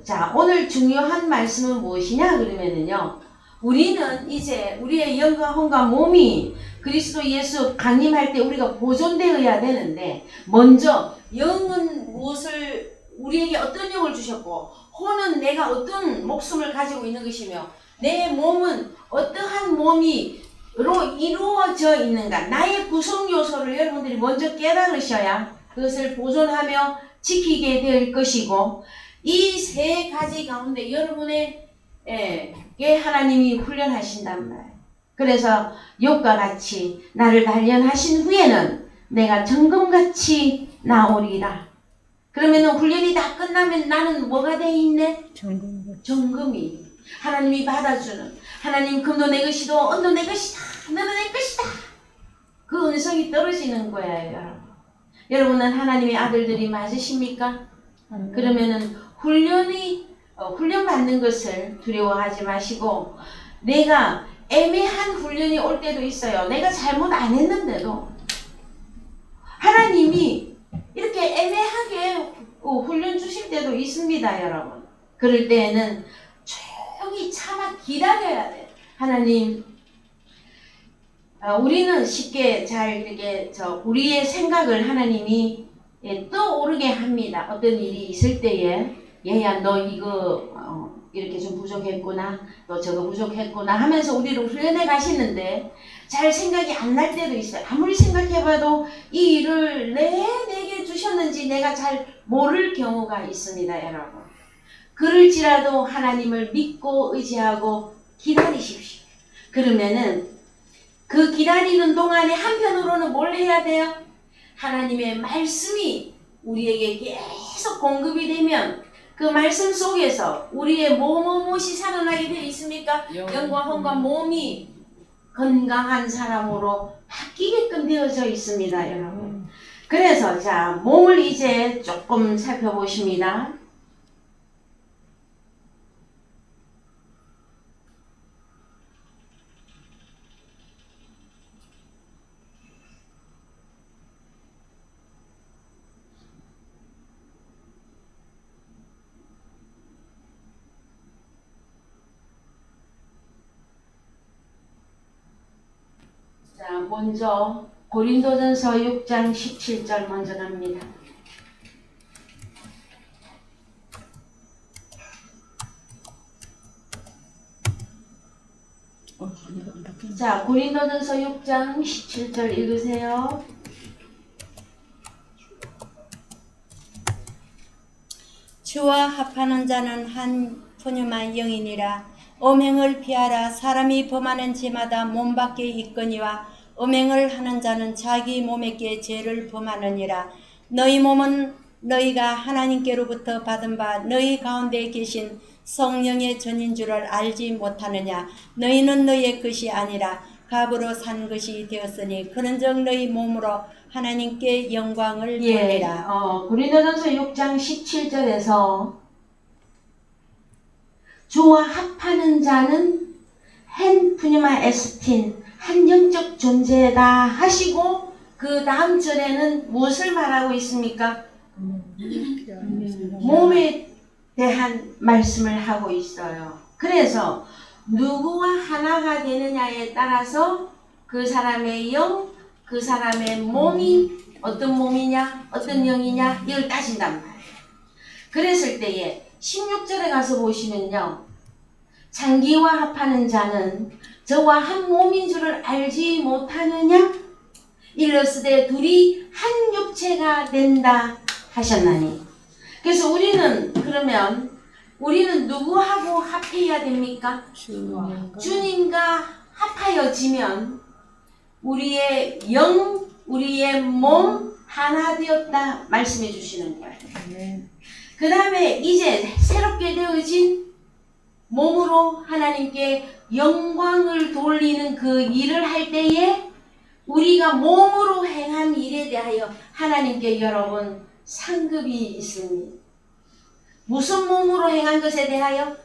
자, 오늘 중요한 말씀은 무엇이냐 그러면은요, 우리는 이제 우리의 영과 혼과 몸이 그리스도 예수 강림할 때 우리가 보존되어야 되는데, 먼저 영은 무엇을 우리에게 어떤 영을 주셨고 혼은 내가 어떤 목숨을 가지고 있는 것이며 내 몸은 어떠한 몸이로 이루어져 있는가, 나의 구성 요소를 여러분들이 먼저 깨달으셔야 그것을 보존하며 지키게 될 것이고, 이 세 가지 가운데 여러분에게 하나님이 훈련하신단 말이에요. 그래서 욥과 같이 나를 단련하신 후에는 내가 정금같이 나오리라. 그러면은 훈련이 다 끝나면 나는 뭐가 돼 있네? 정금이. 하나님이 받아주는, 하나님 금도 내 것이도 은도 내 것이다, 너는 내 것이다, 그 은성이 떨어지는 거예요, 여러분. 여러분은 하나님의 아들들이 맞으십니까? 그러면은 훈련 받는 것을 두려워하지 마시고, 내가 애매한 훈련이 올 때도 있어요. 내가 잘못 안 했는데도 하나님이 이렇게 애매하게 훈련 주실 때도 있습니다, 여러분. 그럴 때에는 조용히 참아 기다려야 돼. 하나님, 우리는 쉽게 잘 이렇게 우리의 생각을 하나님이 떠오르게 합니다. 어떤 일이 있을 때에 얘야 너 이거 이렇게 좀 부족했구나, 너 저거 부족했구나 하면서 우리를 훈련해 가시는데 잘 생각이 안 날 때도 있어요. 아무리 생각해봐도 이 일을 내게 주셨는지 내가 잘 모를 경우가 있습니다, 여러분. 그럴지라도 하나님을 믿고 의지하고 기다리십시오. 그러면은 그 기다리는 동안에 한편으로는 뭘 해야 돼요? 하나님의 말씀이 우리에게 계속 공급이 되면 그 말씀 속에서 우리의 무엇이 살아나게 되어 있습니까? 영과 혼과 몸이 건강한 사람으로 바뀌게끔 되어져 있습니다, 여러분. 그래서 자, 몸을 이제 조금 살펴보십니다. 자, 먼저 고린도전서 6장 17절 먼저 갑니다. 자, 고린도전서 6장 17절 읽으세요. 주와 합하는 자는 한 푸뉴마 영이니라. 음행을 피하라. 사람이 범하는 죄마다 몸 밖에 있거니와 음행을 하는 자는 자기 몸에게 죄를 범하느니라. 너희 몸은 너희가 하나님께로부터 받은 바 너희 가운데 계신 성령의 전인 줄을 알지 못하느냐. 너희는 너희의 것이 아니라 값으로 산 것이 되었으니 그런즉 너희 몸으로 하나님께 영광을 돌리라. 고린도전서 6장 17절에서 주와 합하는 자는 헨 푸뉴마 에스틴 한 영적 존재다 하시고 그 다음 절에는 무엇을 말하고 있습니까? 몸에 대한 말씀을 하고 있어요. 그래서 누구와 하나가 되느냐에 따라서 그 사람의 영, 그 사람의 몸이 어떤 몸이냐, 어떤 영이냐 이걸 따진단 말이에요. 그랬을 때에 16절에 가서 보시면요. 장기와 합하는 자는 저와 한 몸인 줄을 알지 못하느냐? 일러스되 둘이 한 육체가 된다 하셨나니. 그래서 그러면 우리는 누구하고 합해야 됩니까? 주님과 합하여지면 우리의 영, 우리의 몸 하나 되었다 말씀해 주시는 거예요. 그 다음에 이제 새롭게 되어진 몸으로 하나님께 영광을 돌리는 그 일을 할 때에 우리가 몸으로 행한 일에 대하여 하나님께 여러분 상급이 있습니다. 무슨 몸으로 행한 것에 대하여?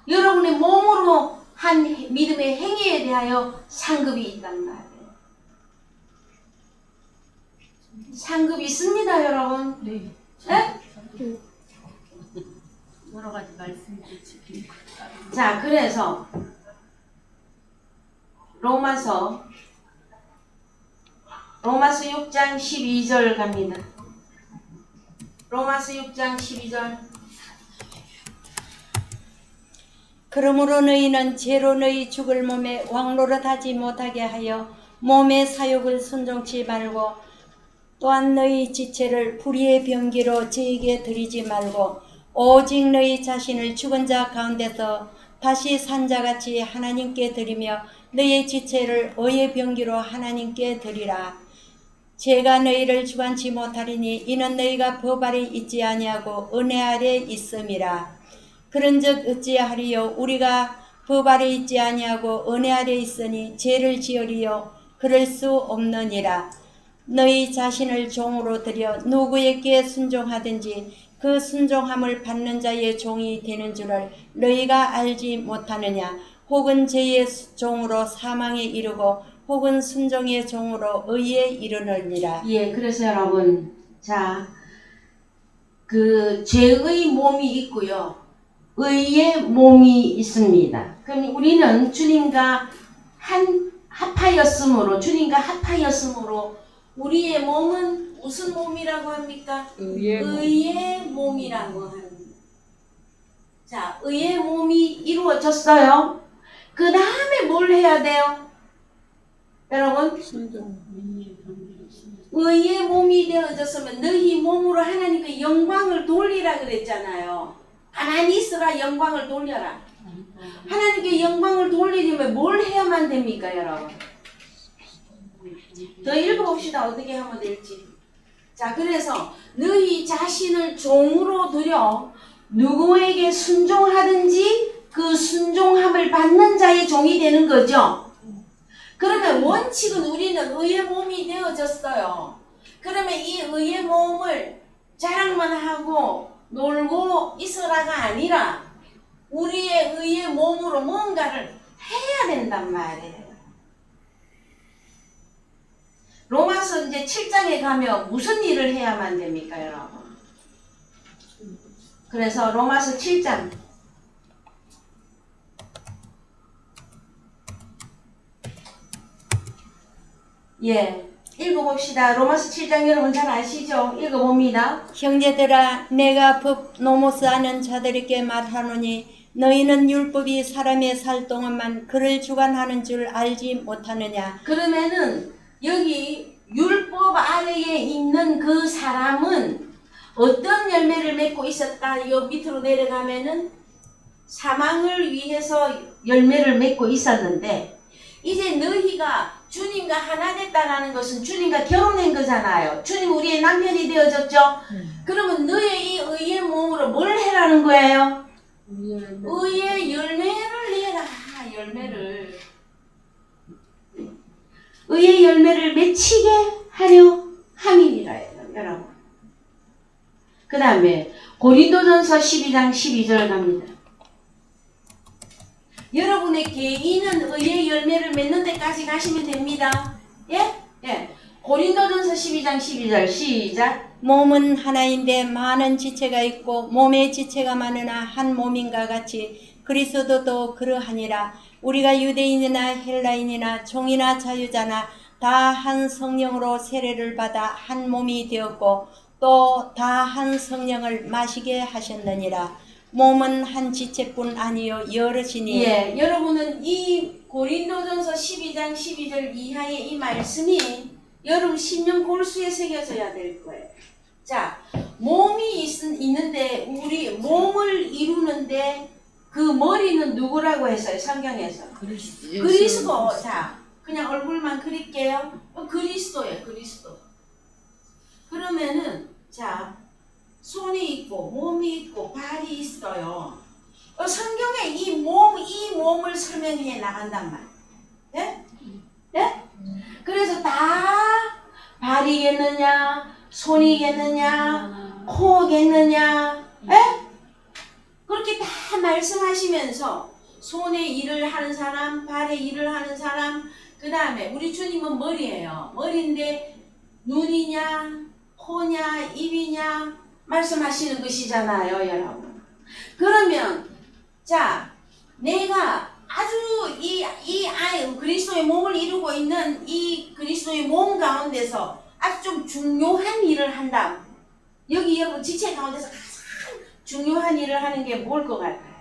여러분의 몸으로 한 믿음의 행위에 대하여 상급이 있단 말이에요. 상급이 있습니다, 여러분. 네. 네? 여러 가지 말씀들이 지키는 것. 자, 그래서 로마서 6장 12절 갑니다. 로마서 6장 12절. 그러므로 너희는 죄로 너희 죽을 몸에 왕노릇하지 못하게 하여 몸의 사욕을 순종치 말고 또한 너희 지체를 불의의 병기로 죄에게 드리지 말고 오직 너희 자신을 죽은 자 가운데서 다시 산 자같이 하나님께 드리며 너희 지체를 의의 병기로 하나님께 드리라. 죄가 너희를 주관치 못하리니 이는 너희가 법 아래 있지 아니하고 은혜 아래 있음이라. 그런즉 어찌하리요? 우리가 법 아래 있지 아니하고 은혜 아래 있으니 죄를 지으리요? 그럴 수 없느니라. 너희 자신을 종으로 들여 누구에게 순종하든지 그 순종함을 받는 자의 종이 되는 줄을 너희가 알지 못하느냐? 혹은 죄의 종으로 사망에 이르고 혹은 순종의 종으로 의에 이르느니라. 예, 그래서 여러분, 자, 그 죄의 몸이 있고요. 의의 몸이 있습니다. 그럼 우리는 주님과 합하였으므로 우리의 몸은 무슨 몸이라고 합니까? 의의 몸이라고 합니다. 자, 의의 몸이 이루어졌어요. 그 다음에 뭘 해야 돼요? 여러분, 의의 몸이 되어졌으면 너희 몸으로 하나님께 영광을 돌리라 그랬잖아요. 가만히 있어라, 영광을 돌려라. 하나님께 영광을 돌리려면 뭘 해야만 됩니까, 여러분? 더 읽어봅시다. 어떻게 하면 될지. 자, 그래서 너희 자신을 종으로 들여 누구에게 순종하든지 그 순종함을 받는 자의 종이 되는 거죠. 그러면 원칙은 우리는 의의 몸이 되어졌어요. 그러면 이 의의 몸을 자랑만 하고 놀고 있어라가 아니라 우리의 의의 몸으로 뭔가를 해야 된단 말이에요. 로마서 이제 7장에 가면 무슨 일을 해야만 됩니까, 여러분? 그래서 로마서 7장 읽어봅시다. 로마서 7장 여러분 잘 아시죠? 읽어봅니다. 형제들아 내가 법 노모스 하는 자들에게 말하노니 너희는 율법이 사람의 살 동안만 그를 주관하는 줄 알지 못하느냐. 그러면은 여기 율법 아래에 있는 그 사람은 어떤 열매를 맺고 있었다. 요 밑으로 내려가면은 사망을 위해서 열매를 맺고 있었는데 이제 너희가 주님과 하나 됐다라는 것은 주님과 결혼한 거잖아요. 주님 우리의 남편이 되어졌죠. 그러면 너의 이 의의 몸으로 뭘 해라는 거예요? 의의 열매를 내라. 열매를. 의의 열매를 맺히게 하려 함이니라 여러분. 그 다음에 고린도전서 12장 12절 갑니다. 여러분의 개인은 의의 열매를 맺는 데까지 가시면 됩니다. 예? 고린도전서 12장 12절 시작. 몸은 하나인데 많은 지체가 있고 몸의 지체가 많으나 한 몸인가 같이 그리스도도 그러하니라. 우리가 유대인이나 헬라인이나 종이나 자유자나 다 한 성령으로 세례를 받아 한 몸이 되었고 또 다 한 성령을 마시게 하셨느니라. 몸은 한 지체뿐 아니요 여럿이니. 예, 여러분은 이 고린도전서 12장 12절 이하의 이 말씀이 여러분 심령 골수에 새겨져야 될 거예요. 자, 몸이 있는데 우리 몸을 이루는데 그 머리는 누구라고 했어요? 성경에서 그리스도. 자, 그냥 얼굴만 그릴게요. 그리스도예요. 그리스도. 그러면은 자, 손이 있고 몸이 있고 발이 있어요. 성경에 이 몸을 설명해 나간단 말이에요. 네? 네? 그래서 다 발이겠느냐, 손이겠느냐, 코겠느냐, 예? 그렇게 다 말씀하시면서 손의 일을 하는 사람, 발의 일을 하는 사람, 그 다음에 우리 주님은 머리예요. 머리인데 눈이냐, 코냐, 입이냐 말씀하시는 것이잖아요, 여러분. 그러면 자, 내가 아주 이 그리스도의 몸을 이루고 있는 이 그리스도의 몸 가운데서 아주 좀 중요한 일을 한다. 여기 여러분 지체 가운데서 가장 중요한 일을 하는 게 뭘 것 같아요?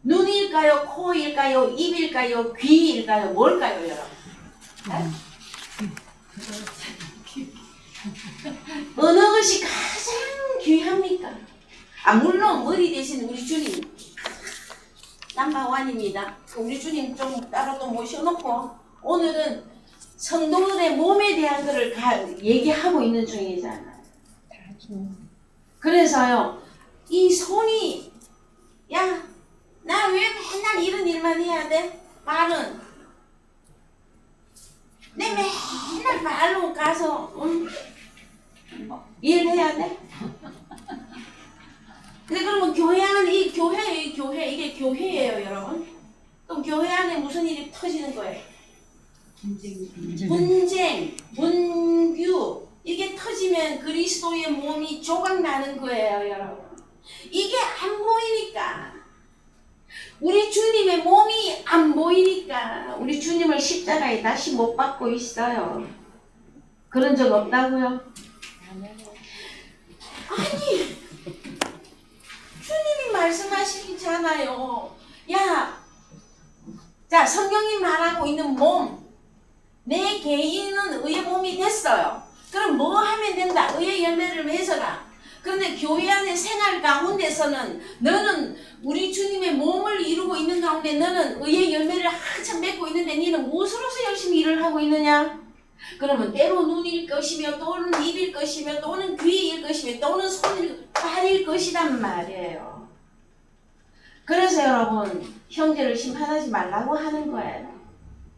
눈일까요? 코일까요? 입일까요? 귀일까요? 뭘까요, 여러분? 어느 것이 가장 귀합니까? 물론 머리 대신 우리 주님 넘버원입니다. 우리 주님 좀 따로 또 모셔놓고 오늘은 성도들의 몸에 대한 것을 얘기하고 있는 중이잖아요. 그래서요, 이 손이 야, 나 왜 맨날 이런 일만 해야 돼? 말은 내 맨날 말로 가서 일해야 돼? 근데 그러면 교회 안에 이 교회 이게 교회예요, 여러분. 그럼 교회 안에 무슨 일이 터지는 거예요? 분쟁, 분규, 이게 터지면 그리스도의 몸이 조각나는 거예요, 여러분. 이게 안 보이니까. 우리 주님의 몸이 안 보이니까 우리 주님을 십자가에 다시 못 박고 있어요. 그런 적 없다고요? 아니, 주님이 말씀하시잖아요. 야, 자, 성경이 말하고 있는 몸, 내 개인은 의의 몸이 됐어요. 그럼 뭐 하면 된다? 의의 열매를 맺어라. 그런데 교회 안의 생활 가운데서는 너는 우리 주님의 몸을 이루고 있는 가운데 너는 의의 열매를 한참 맺고 있는데 너는 무엇으로서 열심히 일을 하고 있느냐? 그러면 때로 눈일 것이며 또는 입일 것이며 또는 귀일 것이며 또는 손일 발일 것이란 말이에요. 그래서 여러분 형제를 심판하지 말라고 하는 거예요.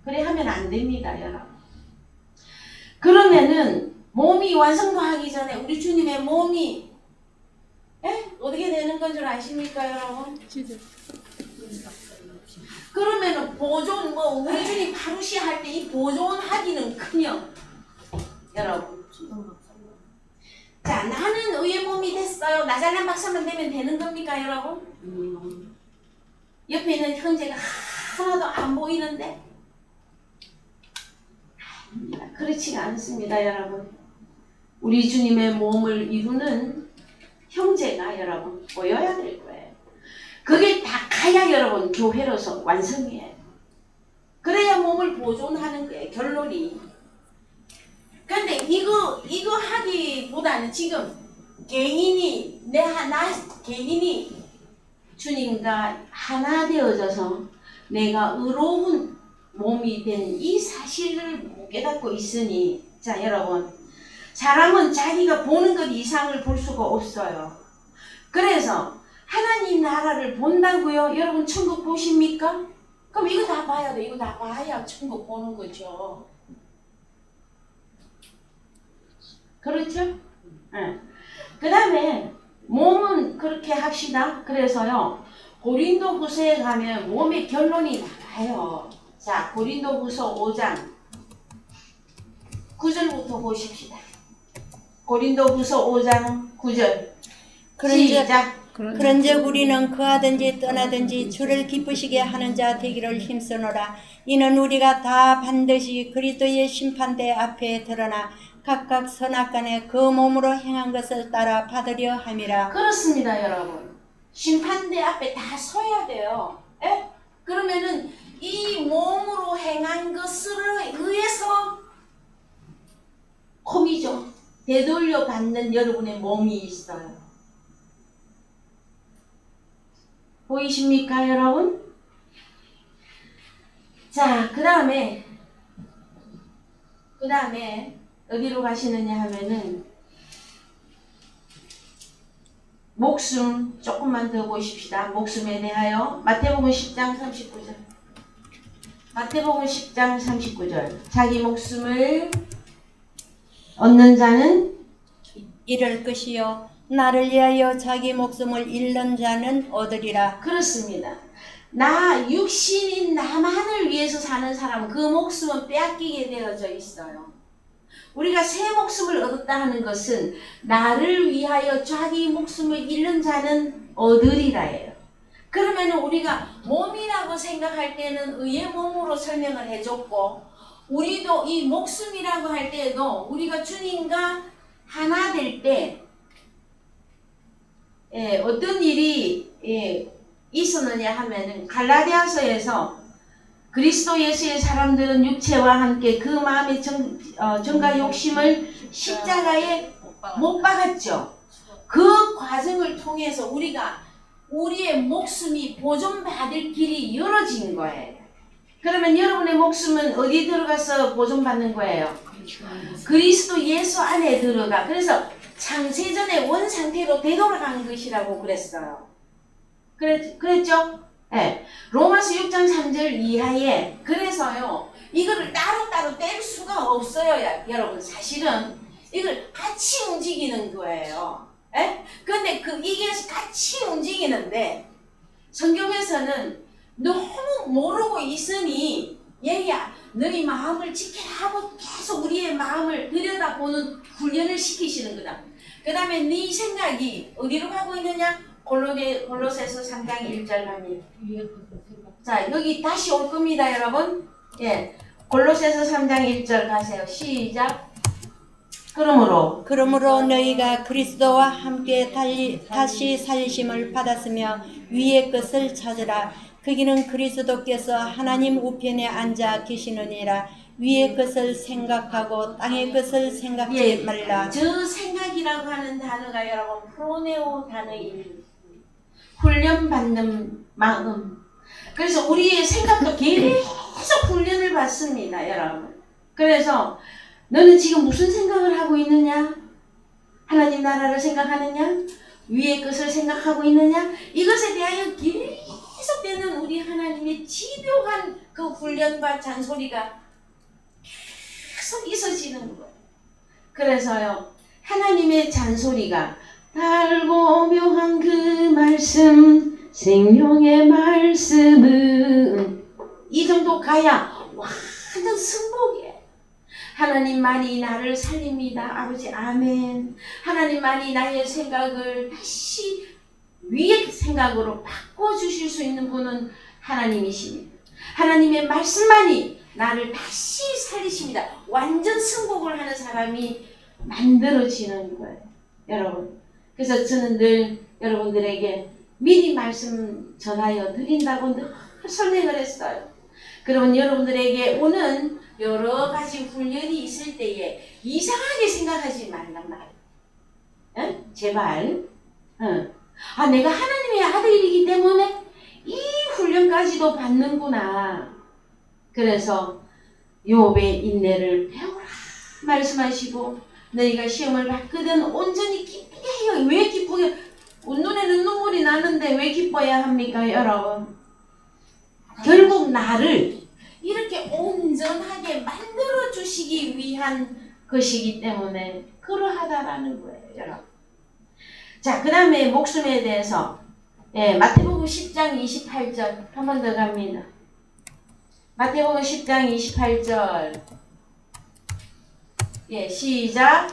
그래 하면 안 됩니다, 여러분. 그러면은 몸이 완성하기 전에 우리 주님의 몸이 어떻게 되는 건 줄 아십니까, 여러분? 그러면은 보존 우리 주님 파루시 할 때 이 보존하기는 그냥 여러분. 자, 나는 의의 몸이 됐어요. 나잘난 박사만 되면 되는 겁니까, 여러분? 옆에 있는 형제가 하나도 안 보이는데? 그렇지가 않습니다, 여러분. 우리 주님의 몸을 이루는 형제가 여러분 보여야 될 거예요. 그게 다 가야 여러분 교회로서 완성이에요. 그래야 몸을 보존하는 거예요, 결론이. 근데 이거 하기보다는 지금 개인이 개인이 주님과 하나 되어져서 내가 의로운 몸이 된 이 사실을 못 깨닫고 있으니, 자 여러분, 사람은 자기가 보는 것 이상을 볼 수가 없어요. 그래서 하나님 나라를 본다고요? 여러분 천국 보십니까? 그럼 이거 다 봐야 돼. 이거 다 봐야 천국 보는 거죠. 그렇죠? 네. 그 다음에 몸은 그렇게 합시다. 그래서요, 고린도후서에 가면 몸의 결론이 나와요. 자, 고린도후서 5장 9절부터 보십시다. 고린도후서 5장 9절. 시작. 그런즉 우리는 거하든지 떠나든지 주를 기쁘시게 하는 자 되기를 힘쓰노라. 이는 우리가 다 반드시 그리스도의 심판대 앞에 드러나 각각 선악간에 그 몸으로 행한 것을 따라 받으려 함이라. 그렇습니다, 여러분. 심판대 앞에 다 서야 돼요. 에? 그러면은 이 몸으로 행한 것을 의해서 콤이죠. 되돌려 받는 여러분의 몸이 있어요. 보이십니까, 여러분? 자, 그 다음에 어디로 가시느냐 하면은 목숨 조금만 더 보십시다. 목숨에 대하여 마태복음 10장 39절. 마태복음 10장 39절. 자기 목숨을 얻는 자는 잃을 것이요 나를 위하여 자기 목숨을 잃는 자는 얻으리라. 그렇습니다. 나 육신인 나만을 위해서 사는 사람은 그 목숨은 빼앗기게 되어져 있어요. 우리가 새 목숨을 얻었다 하는 것은 나를 위하여 자기 목숨을 잃는 자는 얻으리라예요. 그러면 우리가 몸이라고 생각할 때는 의의 몸으로 설명을 해줬고, 우리도 이 목숨이라고 할 때에도 우리가 주님과 하나 될 때 어떤 일이 있었느냐 하면은 갈라디아서에서 그리스도 예수의 사람들은 육체와 함께 그 마음의 정과 욕심을 십자가에 못 박았죠. 그 과정을 통해서 우리의 목숨이 보존받을 길이 열어진 거예요. 그러면 여러분의 목숨은 어디 들어가서 보존받는 거예요? 그리스도 예수 안에 들어가. 그래서 창세전의 원상태로 되돌아간 것이라고 그랬어요. 그랬죠? 네. 로마서 6장 3절 이하에. 그래서요, 이거를 따로따로 뗄 수가 없어요, 여러분. 사실은 이걸 같이 움직이는 거예요. 근데 이게 같이 움직이는데 성경에서는 너무 모르고 있으니 얘야 너희 마음을 지켜라 하고 계속 우리의 마음을 들여다보는 훈련을 시키시는 거다. 그 다음에 네 생각이 어디로 가고 있느냐? 골로새서 3장 1절 갑니다. 위에 것을 생각. 자 여기 다시 올 겁니다 여러분. 예, 골로새서 3장 1절 가세요. 시작. 그러므로 너희가 그리스도와 함께 다시 살리심을 받았으며 위의 것을 찾으라. 거기는 그리스도께서 하나님 우편에 앉아 계시느니라. 위의 것을 생각하고 땅의 것을 생각지 말라. 저 생각이라고 하는 단어가 여러분 프로네오 단어입니다. 훈련받는 마음. 그래서 우리의 생각도 계속 훈련을 받습니다 여러분. 그래서 너는 지금 무슨 생각을 하고 있느냐? 하나님 나라를 생각하느냐? 위의 것을 생각하고 있느냐? 이것에 대하여 계속되는 우리 하나님의 집요한 그 훈련과 잔소리가 계속 있어지는 거예요. 그래서요 하나님의 잔소리가 달고 묘한 그 말씀, 생명의 말씀은 이 정도 가야 완전 승복이에요. 하나님만이 나를 살립니다. 아버지 아멘. 하나님만이 나의 생각을 다시 위의 생각으로 바꿔주실 수 있는 분은 하나님이십니다. 하나님의 말씀만이 나를 다시 살리십니다. 완전 승복을 하는 사람이 만들어지는 거예요 여러분. 그래서 저는 늘 여러분들에게 미리 말씀 전하여 드린다고 늘 설명을 했어요. 그러면 여러분들에게 오는 여러 가지 훈련이 있을 때에 이상하게 생각하지 말란 말이에요. 응? 제발. 응. 아, 내가 하나님의 아들이기 때문에 이 훈련까지도 받는구나. 그래서 욥의 인내를 배우라 말씀하시고 너희가 시험을 받거든 온전히 기쁘게 해요. 왜 기쁘게? 눈에는 눈물이 나는데 왜 기뻐야 합니까 여러분? 결국 나를 이렇게 온전하게 만들어 주시기 위한 것이기 때문에 그러하다라는 거예요 여러분. 자, 그 다음에 목숨에 대해서 마태복음 10장 28절 한 번 더 갑니다. 마태복음 10장 28절 시작.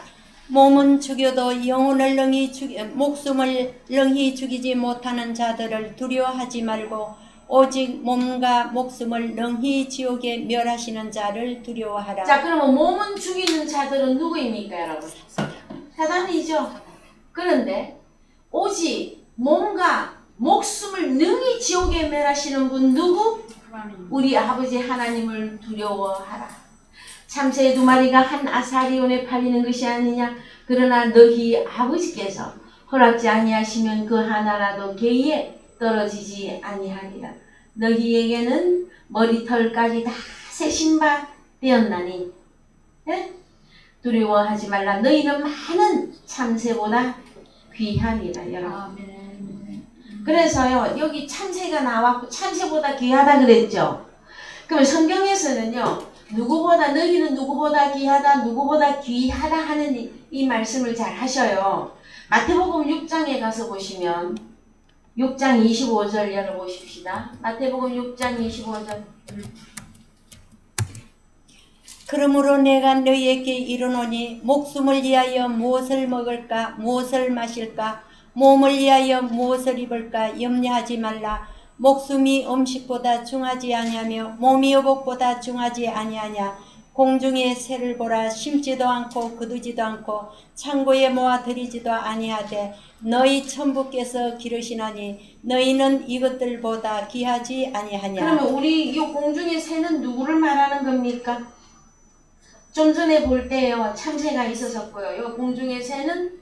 몸은 죽여도 목숨을 능히 죽이지 못하는 자들을 두려워하지 말고 오직 몸과 목숨을 능히 지옥에 멸하시는 자를 두려워하라. 자, 그러면 몸은 죽이는 자들은 누구입니까 여러분? 사단이죠. 그런데 오직 몸과 목숨을 능히 지옥에 멸하시는 분 누구? 우리 아버지 하나님을 두려워하라. 참새 2마리가 한 아사리온에 팔리는 것이 아니냐. 그러나 너희 아버지께서 허락지 아니하시면 그 하나라도 개에 떨어지지 아니하리라. 너희에게는 머리털까지 다 세신 바 되었나니 두려워하지 말라. 너희는 많은 참새보다 귀하니라. 여러분. 그래서요 여기 참새가 나왔고 참새보다 귀하다 그랬죠. 그럼 성경에서는요 누구보다 너희는 누구보다 귀하다 누구보다 귀하다 하는 이 말씀을 잘 하셔요. 마태복음 6장에 가서 보시면 6장 25절 열어보십시다. 마태복음 6장 25절. 그러므로 내가 너희에게 이르노니 목숨을 위하여 무엇을 먹을까 무엇을 마실까 몸을 위하여 무엇을 입을까 염려하지 말라. 목숨이 음식보다 중하지 아니하며 몸이 의복보다 중하지 아니하냐. 공중의 새를 보라. 심지도 않고 거두지도 않고 창고에 모아 들이지도 아니하되 너희 천부께서 기르시나니 너희는 이것들보다 귀하지 아니하냐. 그러면 우리 이 공중의 새는 누구를 말하는 겁니까? 좀 전에 볼 때요 참새가 있었고요. 이 공중의 새는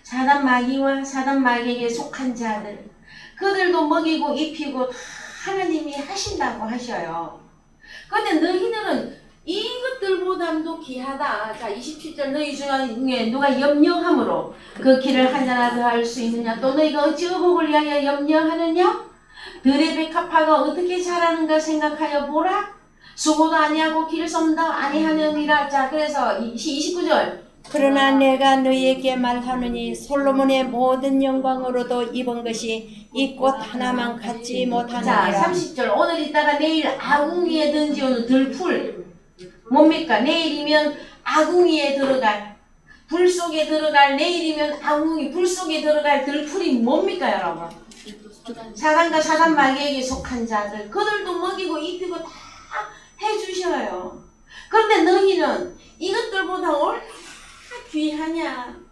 사단 마귀와 사단 마귀에게 속한 자들, 그들도 먹이고 입히고 하나님이 하신다고 하셔요. 그런데 너희들은 이것들보다도 귀하다. 자 27절 너희 중에 누가 염려함으로 그 길을 하나 더할 수 있느냐. 또 너희가 어찌 의복을 위하여 염려하느냐. 들의 백합화가 어떻게 자라는가 생각하여 보라. 수고도 아니하고 길을 썸도 아니하느니라. 자 그래서 29절 그러나 내가 너희에게 말하노니 솔로몬의 모든 영광으로도 입은 것이 이 꽃 하나만 갖지 자, 못하느니라. 30절. 오늘 있다가 내일 아궁이에 던지오는 들풀. 뭡니까? 내일이면 아궁이에 들어갈, 불 속에 들어갈, 내일이면 아궁이, 불 속에 들어갈 들풀이 뭡니까, 여러분? 사단과 사단 마귀에게 속한 자들, 그들도 먹이고 입히고 다 해주셔요. 그런데 너희는 이것들보다 얼마나 귀하냐?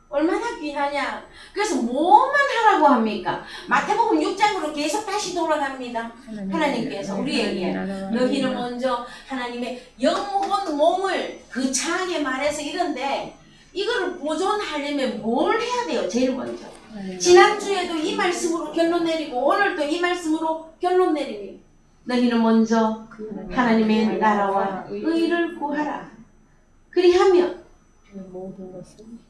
얼마나 귀하냐? 그래서 뭐만 하라고 합니까? 마태복음 6장으로 계속 다시 돌아갑니다. 하나님께서 우리에게 너희는 먼저 하나님의 영혼 몸을 거창하게 말해서 이런데 이거를 보존하려면 뭘 해야 돼요? 제일 먼저. 지난주에도 이 말씀으로 결론 내리고 오늘도 이 말씀으로 결론 내리니 너희는 먼저 하나님의 나라와 의를 구하라. 그리하면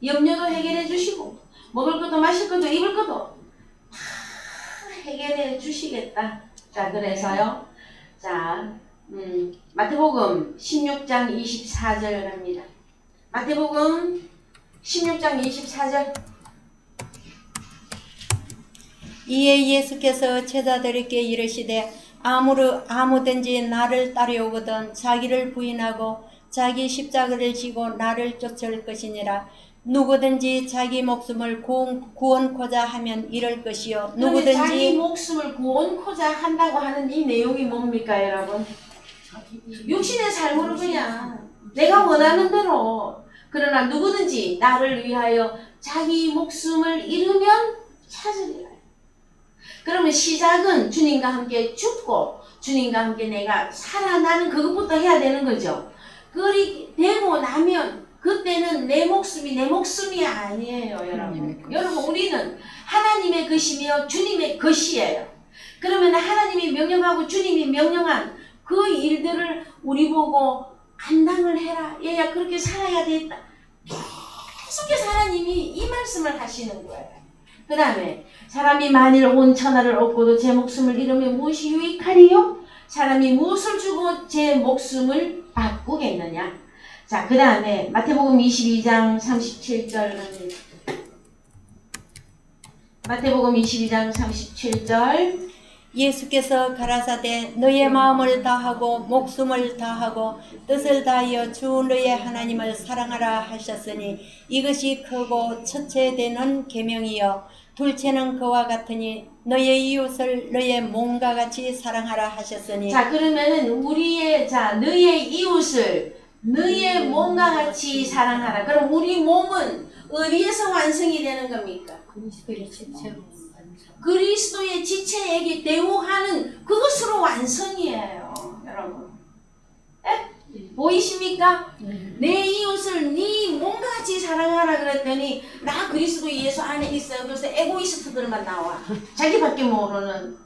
염려도 해결해 주시고 먹을 것도 마실 것도 입을 것도 다 해결해 주시겠다. 자, 그래서요. 자, 마태복음 16장 24절 갑니다. 마태복음 16장 24절. 이에 예수께서 제자들에게 이르시되 아무든지 나를 따르오거든 자기를 부인하고 자기 십자가를 지고 나를 쫓을 것이니라. 누구든지 자기 목숨을 구원코자 하면 잃을 것이요 그런데 자기 누구든지 목숨을 구원코자 한다고 하는 이 내용이 뭡니까, 여러분? 육신의 삶으로 그냥 내가 원하는 대로. 그러나 누구든지 나를 위하여 자기 목숨을 잃으면 찾으리라. 그러면 시작은 주님과 함께 죽고 주님과 함께 내가 살아나는 그것부터 해야 되는 거죠. 그리 되고 나면 그때는 내 목숨이 아니에요, 여러분. 여러분, 우리는 하나님의 것이며 주님의 것이에요. 그러면 하나님이 명령하고 주님이 명령한 그 일들을 우리 보고 감당을 해라. 얘야, 그렇게 살아야 되겠다. 계속해서 하나님이 이 말씀을 하시는 거예요. 그 다음에 사람이 만일 온 천하를 얻고도 제 목숨을 잃으면 무엇이 유익하리요? 사람이 무엇을 주고 제 목숨을 바꾸겠느냐? 자, 그 다음에 마태복음 22장 37절 갑니다. 마태복음 22장 37절. 예수께서 가라사대 너의 마음을 다하고 목숨을 다하고 뜻을 다하여 주 너의 하나님을 사랑하라 하셨으니 이것이 크고 첫째 되는 계명이요 둘째는 그와 같으니 너의 이웃을 너의 몸과 같이 사랑하라 하셨으니. 자, 그러면은 너의 이웃을 너의 몸과 같이 사랑하라. 그럼 우리 몸은 어디에서 완성이 되는 겁니까? 그리스도의 지체에게 대우하는 그것으로 완성이에요, 여러분. 보이십니까? 내 이웃을 네 몸과 같이 사랑하라 그랬더니 나 그리스도 예수 안에 있어요. 그래서 에고이스트들만 나와. 자기밖에 모르는.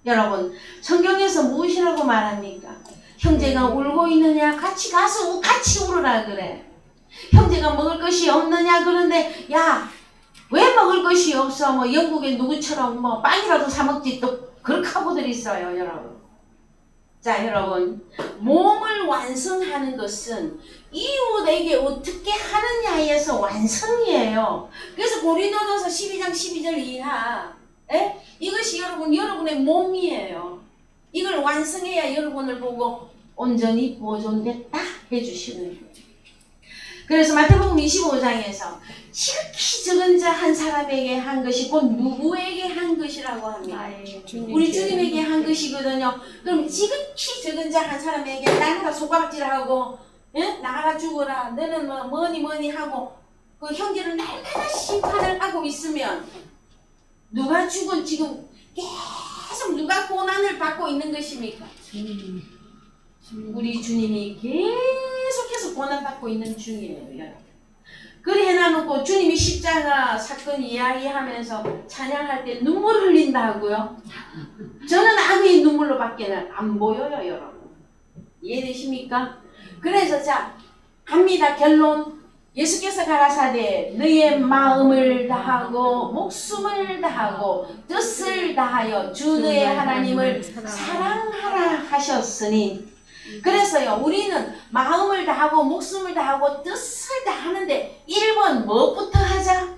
여러분, 성경에서 무엇이라고 말합니까? 형제가 울고 있느냐? 같이 가서 같이 울으라 그래. 형제가 먹을 것이 없느냐? 그런데 야, 왜 먹을 것이 없어? 뭐 영국의 누구처럼 뭐 빵이라도 사 먹지. 또 그렇게하고들 있어요, 여러분. 자, 여러분, 몸을 완성하는 것은 이웃에게 어떻게 하느냐에서 완성이에요. 그래서 고린도전서 12장 12절 이하, 이것이 여러분의 몸이에요. 이걸 완성해야 여러분을 보고 온전히 보존됐다 해주시는 거예요. 그래서 마태복음 25장에서 지극히 적은 자 한 사람에게 한 것이 곧 누구에게 한 것이라고 합니다. 우리 주님에게 한 것이거든요. 그럼 지극히 적은 자 한 사람에게 나가라 손가락질하고 나가라 죽어라 너는 뭐 뭐니 하고 그 형제를 날마다 심판을 하고 있으면 누가 죽은 지금 계속 누가 고난을 받고 있는 것입니까? 우리 주님이 계속해서 고난받고 있는 중이에요, 여러분. 그리 해놔놓고 주님이 십자가 사건 이야기하면서 찬양할 때 눈물 흘린다고요? 저는 악의 눈물로밖에는 안 보여요, 여러분. 이해되십니까? 그래서 자, 갑니다. 결론. 예수께서 가라사대 너의 마음을 다하고 목숨을 다하고 뜻을 다하여 주 너의 하나님을 사랑하라 하셨으니 그래서요, 우리는 마음을 다하고 목숨을 다하고 뜻을 다하는데 1번 무엇부터 하자?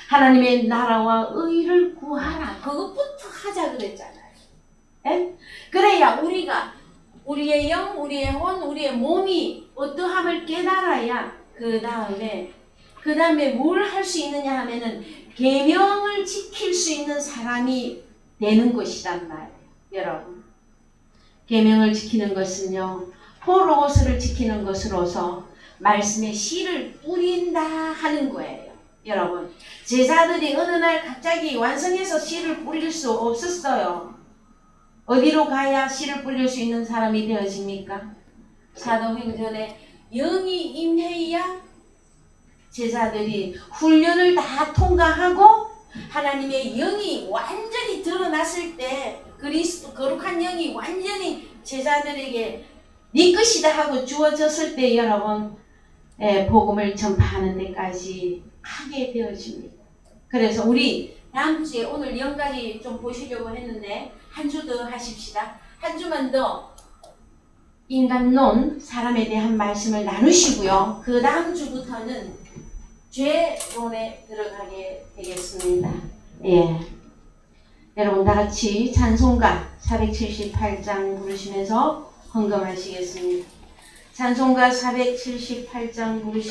하나님의 나라와 의를 구하라. 그것부터 하자 그랬잖아요. 에? 그래야 우리가 우리의 영, 우리의 혼, 우리의 몸이 어떠함을 깨달아야 그 다음에 뭘 할 수 있느냐 하면은 계명을 지킬 수 있는 사람이 되는 것이란 말이에요. 여러분, 계명을 지키는 것은요, 포로고스를 지키는 것으로서 말씀의 씨를 뿌린다 하는 거예요. 여러분, 제자들이 어느 날 갑자기 완성해서 씨를 뿌릴 수 없었어요. 어디로 가야 씨를 뿌릴 수 있는 사람이 되어집니까? 사도행전에 영이 임해야 제자들이 훈련을 다 통과하고 하나님의 영이 완전히 드러났을 때, 그리스도 거룩한 영이 완전히 제자들에게 네 것이다 하고 주어졌을 때 여러분, 복음을 전파하는 데까지 하게 되어집니다. 그래서 우리 다음 주에 오늘 영까지 좀 보시려고 했는데 한 주 더 하십시다. 한 주만 더 인간론, 사람에 대한 말씀을 나누시고요. 그 다음 주부터는 죄론에 들어가게 되겠습니다. 예. 여러분 다 같이 찬송가 478장 부르시면서 헌금하시겠습니다. 찬송가 478장 부르시